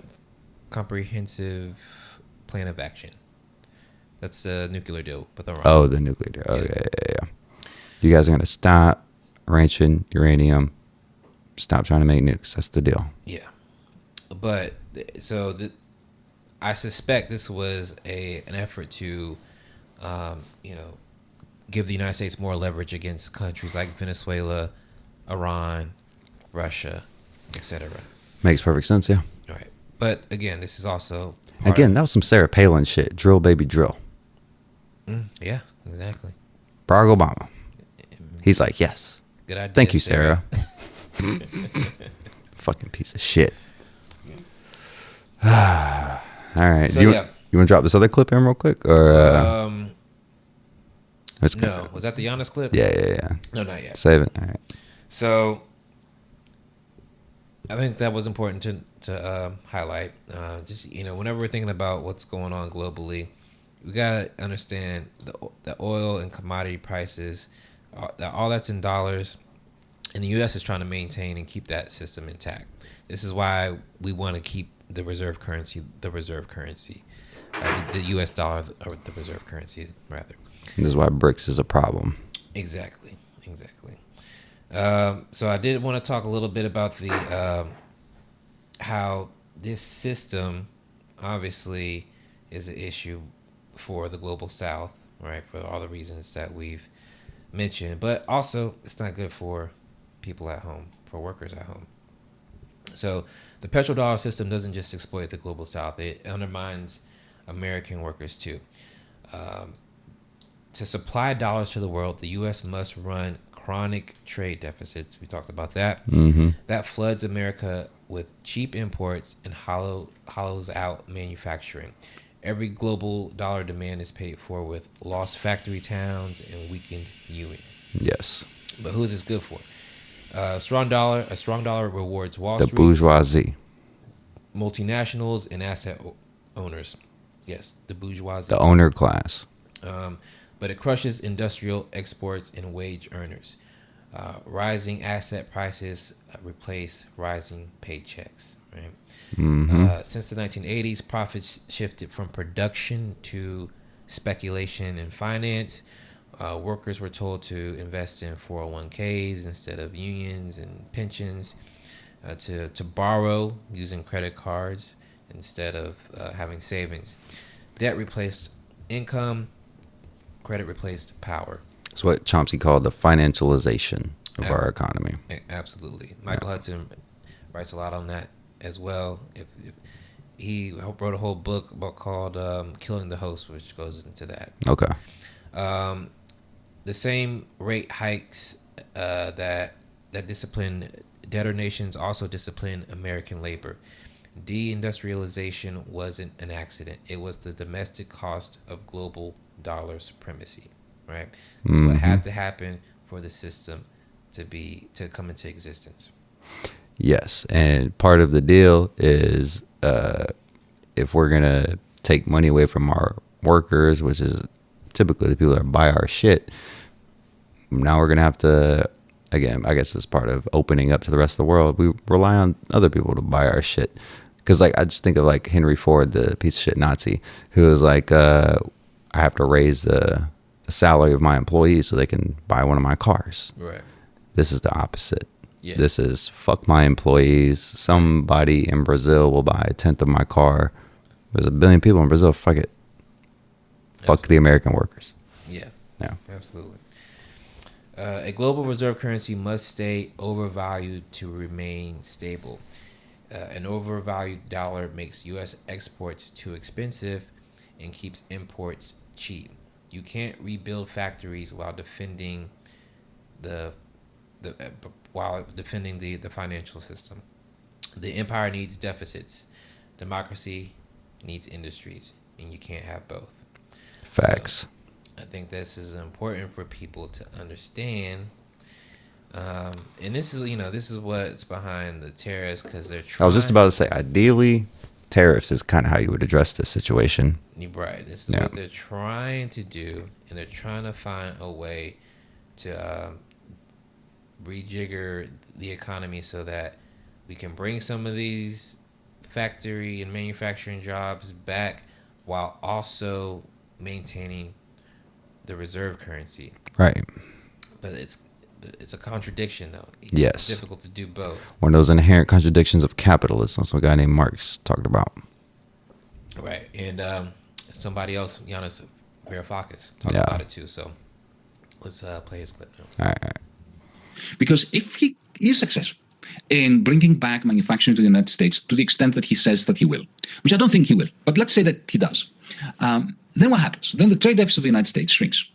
Comprehensive Plan of Action. That's the nuclear deal with Iran. Oh, the nuclear deal. Oh, yeah. You guys are going to stop ranching uranium, stop trying to make nukes. That's the deal. Yeah. But, I suspect this was an effort to, give the United States more leverage against countries like Venezuela, Iran, Russia, etc. Makes perfect sense, yeah. All right. But again, this is also that was some Sarah Palin shit. Drill, baby, drill. Yeah, exactly. Barack Obama. He's like, yes. Good idea. Thank you, Sarah. Fucking piece of shit. All right. So, you want to drop this other clip in real quick? Or no. Was that the Giannis clip? Yeah. No, not yet. Save it. All right. So I think that was important to highlight. Just, whenever we're thinking about what's going on globally, we gotta understand the oil and commodity prices. All that's in dollars, and the U.S. is trying to maintain and keep that system intact. This is why we want to keep the reserve currency, the U.S. dollar, or the reserve currency, rather. This is why BRICS is a problem. Exactly. So I did want to talk a little bit about the how this system obviously is an issue for the global South, right? For all the reasons that we've mentioned, but also it's not good for people at home, for workers at home. So the petrodollar system doesn't just exploit the global South; it undermines American workers too. To supply dollars to the world, the U.S. must run chronic trade deficits. We talked about that. Mm-hmm. That floods America with cheap imports and hollows out manufacturing. Every global dollar demand is paid for with lost factory towns and weakened unions. Yes. But who is this good for? A strong dollar rewards Wall the Street, bourgeoisie, multinationals, and asset owners. Yes, the bourgeoisie. the owner class. But it crushes industrial exports and wage earners. Rising asset prices replace rising paychecks. Right. Mm-hmm. Since the 1980s, profits shifted from production to speculation and finance. Workers were told to invest in 401ks instead of unions and pensions, to borrow using credit cards instead of having savings. Debt replaced income. Credit replaced power. It's what Chomsky called the financialization of our economy. Absolutely. Michael Hudson writes a lot on that as well. If he wrote a whole book called Killing the Host, which goes into that. Okay. The same rate hikes that discipline debtor nations also discipline American labor. Deindustrialization wasn't an accident. It was the domestic cost of global dollar supremacy, right? That's what had to happen for the system to come into existence. Yes, and part of the deal is if we're gonna take money away from our workers, which is typically the people that buy our shit, now we're gonna have to, again, I guess it's part of opening up to the rest of the world. We rely on other people to buy our shit. Because like I just think of like Henry Ford, the piece of shit Nazi, who was like, I have to raise the salary of my employees so they can buy one of my cars. Right. This is the opposite. Yeah. This is fuck my employees. Somebody in Brazil will buy a tenth of my car. There's 1 billion people in Brazil. Fuck it. Fuck the American workers. Yeah. Yeah. Absolutely. A global reserve currency must stay overvalued to remain stable. An overvalued dollar makes U.S. exports too expensive and keeps imports cheap. You can't rebuild factories while defending the financial system. The empire needs deficits. Democracy needs industries, and you can't have both. Facts. So, I think this is important for people to understand. And this is what's behind the tariffs, because they're trying. I was just about to say, ideally, tariffs is kind of how you would address this situation. Right. This is what they're trying to do, and they're trying to find a way to rejigger the economy so that we can bring some of these factory and manufacturing jobs back while also maintaining the reserve currency. Right. But it's a contradiction, though. Yes. It's difficult to do both. One of those inherent contradictions of capitalism. Some guy named Marx talked about. Right. And somebody else, Yanis Varoufakis, talked about it too. So Let's play his clip now. All right. Because if he is successful in bringing back manufacturing to the United States to the extent that he says that he will, which I don't think he will, but let's say that he does, then what happens? Then the trade deficit of the United States shrinks.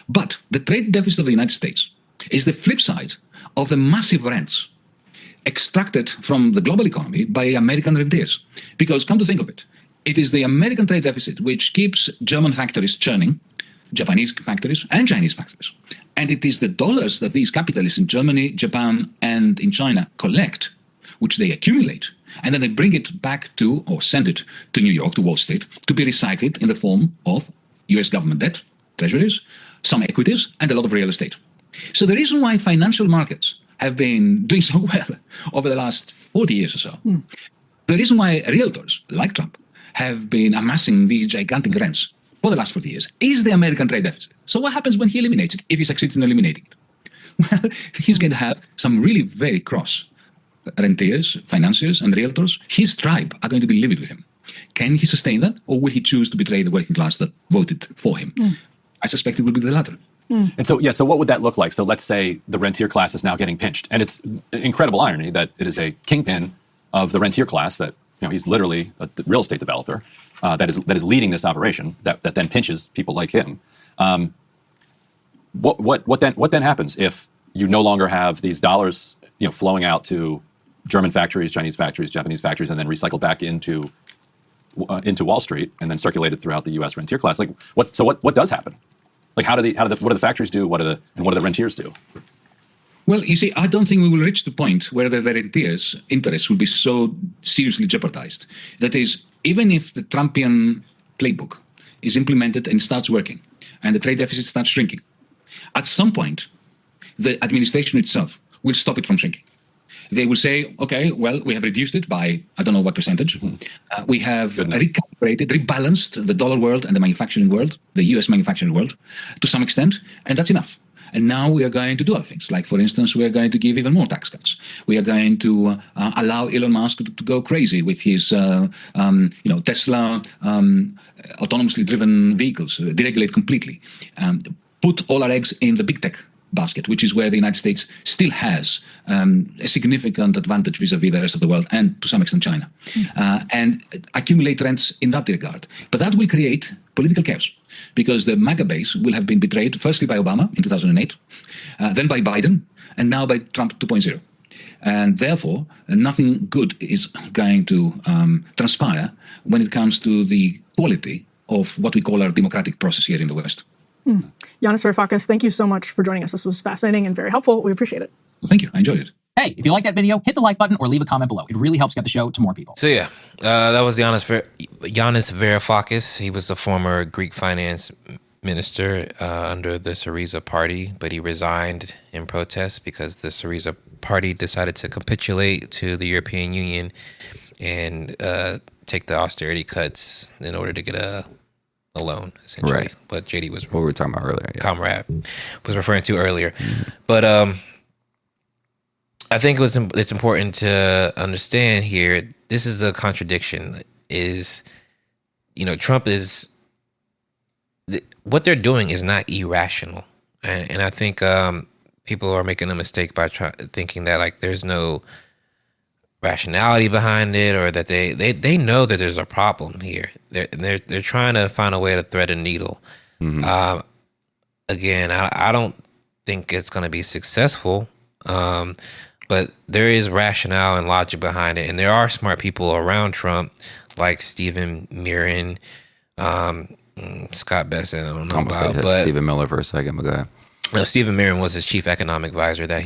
But the trade deficit of the United States is the flip side of the massive rents extracted from the global economy by American rentiers. Because come to think of it, it is the American trade deficit which keeps German factories churning, Japanese factories and Chinese factories. And it is the dollars that these capitalists in Germany, Japan, and in China collect, which they accumulate, and then they bring it back to, or send it to New York, to Wall Street, to be recycled in the form of US government debt, treasuries, some equities, and a lot of real estate. So the reason why financial markets have been doing so well over the last 40 years or so, the reason why realtors, like Trump, have been amassing these gigantic rents for the last 40 years is the American trade deficit. So what happens when he eliminates it, if he succeeds in eliminating it? Well, he's going to have some really very cross rentiers, financiers, and realtors. His tribe are going to be livid with him. Can he sustain that, or will he choose to betray the working class that voted for him? I suspect it will be the latter. And so, so what would that look like? So let's say the rentier class is now getting pinched. And it's incredible irony that it is a kingpin of the rentier class that, he's literally a real estate developer that is leading this operation that then pinches people like him. What then happens if you no longer have these dollars, flowing out to German factories, Chinese factories, Japanese factories, and then recycled back into Wall Street and then circulated throughout the U.S. rentier class? Like, what does happen? Like, what do the factories do? What do the rentiers do? Well, you see, I don't think we will reach the point where the rentiers' interests will be so seriously jeopardized. That is, even if the Trumpian playbook is implemented and starts working, and the trade deficit starts shrinking, at some point, the administration itself will stop it from shrinking. They will say, okay, well, we have reduced it by, I don't know what percentage. We have recalibrated, rebalanced the dollar world and the manufacturing world, the US manufacturing world, to some extent, and that's enough. And now we are going to do other things. Like, for instance, we are going to give even more tax cuts. We are going to allow Elon Musk to go crazy with his, Tesla autonomously driven vehicles, deregulate completely. Put all our eggs in the big tech basket, which is where the United States still has a significant advantage vis-a-vis the rest of the world and to some extent China, and accumulate rents in that regard. But that will create political chaos because the MAGA base will have been betrayed firstly by Obama in 2008, then by Biden, and now by Trump 2.0. And therefore, nothing good is going to transpire when it comes to the quality of what we call our democratic process here in the West. Yanis Varoufakis, thank you so much for joining us. This was fascinating and very helpful. We appreciate it. Well, thank you. I enjoyed it. Hey, if you like that video, hit the like button or leave a comment below. It really helps get the show to more people. So yeah, that was Yanis Varoufakis. He was the former Greek finance minister under the Syriza party, but he resigned in protest because the Syriza party decided to capitulate to the European Union and take the austerity cuts in order to get a loan, essentially. Right. What JD was, what we were talking about earlier. Yeah. Comrade was referring to earlier. But I think it's important to understand here, this is the contradiction, is, Trump is, what they're doing is not irrational. And I think people are making a mistake by thinking that, like, there's no rationality behind it, or that they know that there's a problem here. They're trying to find a way to thread a needle. Again, I don't think it's going to be successful, but there is rationale and logic behind it, and there are smart people around Trump, like Stephen Mirren, Scott Besson. I don't know about, but Stephen Miller for a second, but go ahead. No, Stephen Mirren was his chief economic advisor that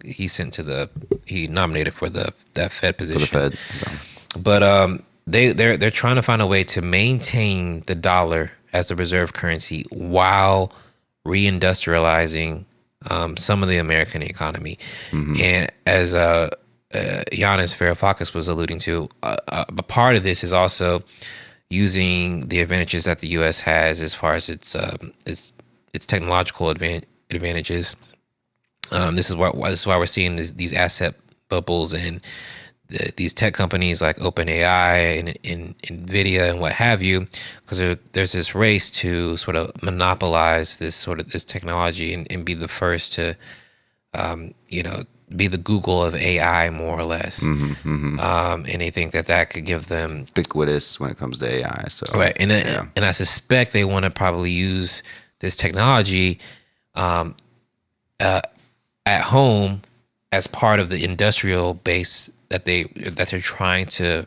he sent to he nominated for that Fed position. For the Fed. But they're trying to find a way to maintain the dollar as the reserve currency while reindustrializing some of the American economy. And as Yanis Varoufakis was alluding to, a part of this is also using the advantages that the U.S. has as far as its technological advantages. This is why we're seeing these asset bubbles and these tech companies like OpenAI and NVIDIA and what have you, because there's this race to sort of monopolize this technology and be the first to, be the Google of AI, more or less. And they think that could give them ubiquitous when it comes to AI. So right, and I suspect they want to probably use this technology at home as part of the industrial base that they're trying to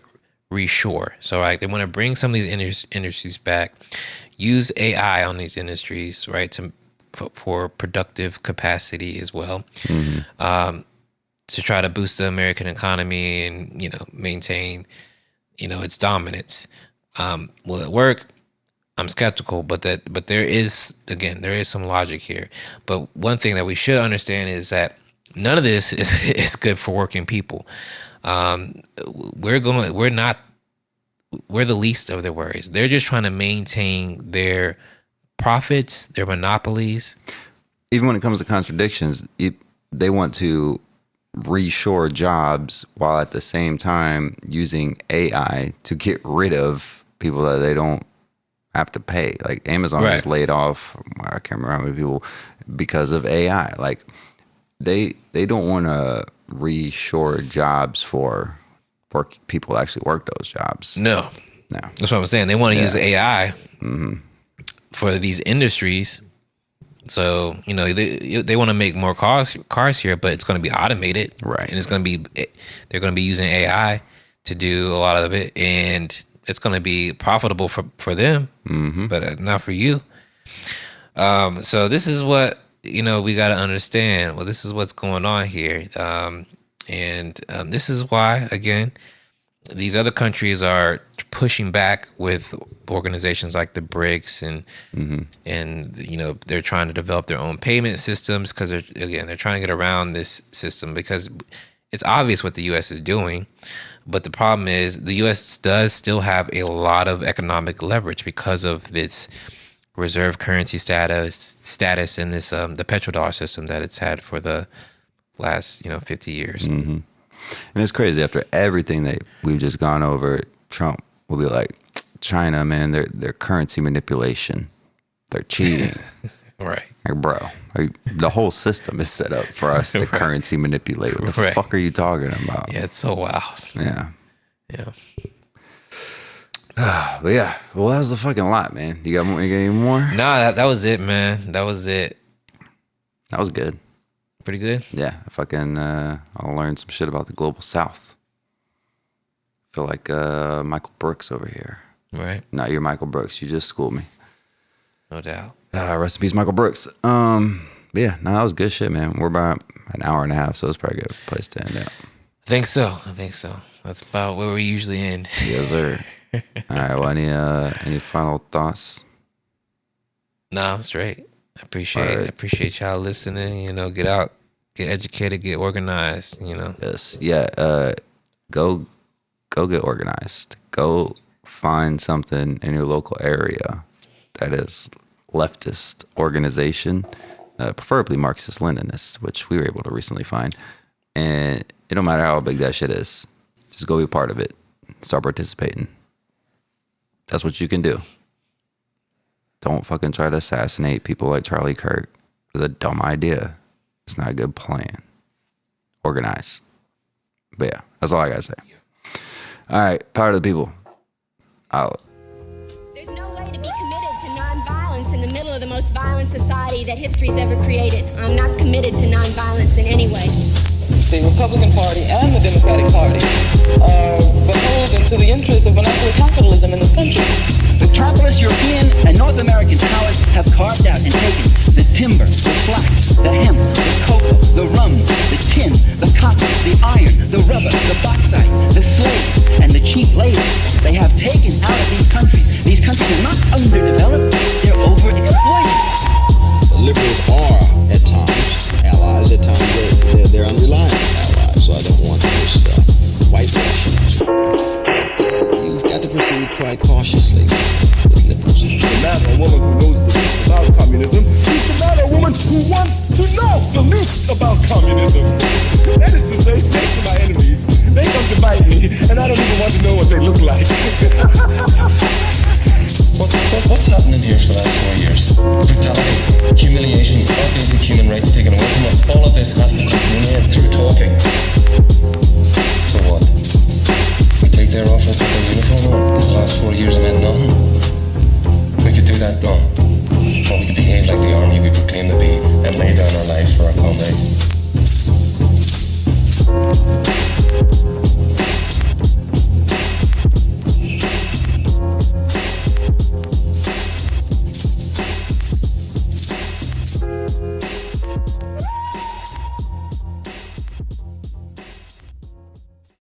reshore. So right, they want to bring some of these industries back, use AI on these industries, right, for productive capacity as well, to try to boost the American economy and maintain its dominance. Will it work? I'm skeptical, but there is some logic here. But one thing that we should understand is that none of this is good for working people. We're the least of their worries. They're just trying to maintain their profits, their monopolies. Even when it comes to contradictions, they want to reshore jobs while at the same time using AI to get rid of people that they don't have to pay. Like Amazon has laid off, I can't remember how many people because of AI. Like they don't want to reshore jobs for people who actually work those jobs. No. That's what I'm saying. They want to use AI for these industries. So, they want to make more cars here, but it's going to be automated. Right. And they're going to be using AI to do a lot of it. And it's going to be profitable for them, but not for you. So this is what, we got to understand. Well, this is what's going on here. And this is why, again, these other countries are pushing back with organizations like the BRICS and they're trying to develop their own payment systems because they're trying to get around this system because it's obvious what the U.S. is doing. But the problem is the U.S. does still have a lot of economic leverage because of this reserve currency status in this the petrodollar system that it's had for the last 50 years. And it's crazy. After everything that we've just gone over, Trump will be like, China, man, their currency manipulation, they're cheating. Right. Like, bro, the whole system is set up for us to currency manipulate. What the fuck are you talking about? Yeah, it's so wild. Yeah. But yeah, well, that was a fucking lot, man. You got any more? Nah, that was it, man. That was it. That was good. Pretty good? Yeah. I'll learn some shit about the global south. Feel like Michael Brooks over here. Right. No, you're Michael Brooks. You just schooled me. No doubt. Rest in peace, Michael Brooks. Yeah, no, that was good shit, man. We're about an hour and a half, so it's probably a good place to end out. I think so. That's about where we usually end. Yes, sir. All right. Well, any final thoughts? Nah, I'm straight. I appreciate y'all listening. Get out, get educated, get organized. Yes. Yeah. Go get organized. Go find something in your local area that is leftist organization, preferably Marxist-Leninist, which we were able to recently find. And it don't matter how big that shit is. Just go be a part of it. Start participating. That's what you can do. Don't fucking try to assassinate people like Charlie Kirk. It's a dumb idea. It's not a good plan. Organize. But yeah, that's all I gotta say. All right, power to the people. Out. There's no way to be committed to nonviolence in the middle of the most violent society that history's ever created. I'm not committed to nonviolence in any way. The Republican Party and the Democratic Party are beholden to the interests of monopoly capitalism in this country. The capitalist European and North American powers have carved out and taken the timber, the flax, the hemp, the cocoa, the rum, the tin, the cotton, the iron, the rubber, the bauxite, the slaves, and the cheap labor. They have taken out of these countries. These countries are not underdeveloped, they're overexploited. The liberals are, at times, allies. At times, they're unreliable allies. So I don't want to just whitewash them. You've got to proceed quite cautiously with liberals. The man or woman who knows the least about communism is the man or woman who wants to know the least about communism. That is to say, snakes are my enemies, They come to bite me, and I don't even want to know what they look like. What's happening here for the last 4 years? Brutality, humiliation, our basic human rights taken away from us. All of this has to continue through talking. So what? We take their office with their uniform on. These last 4 years have meant nothing. We could do that, no. Or we could behave like the army we proclaim to be and lay down our lives for our comrades.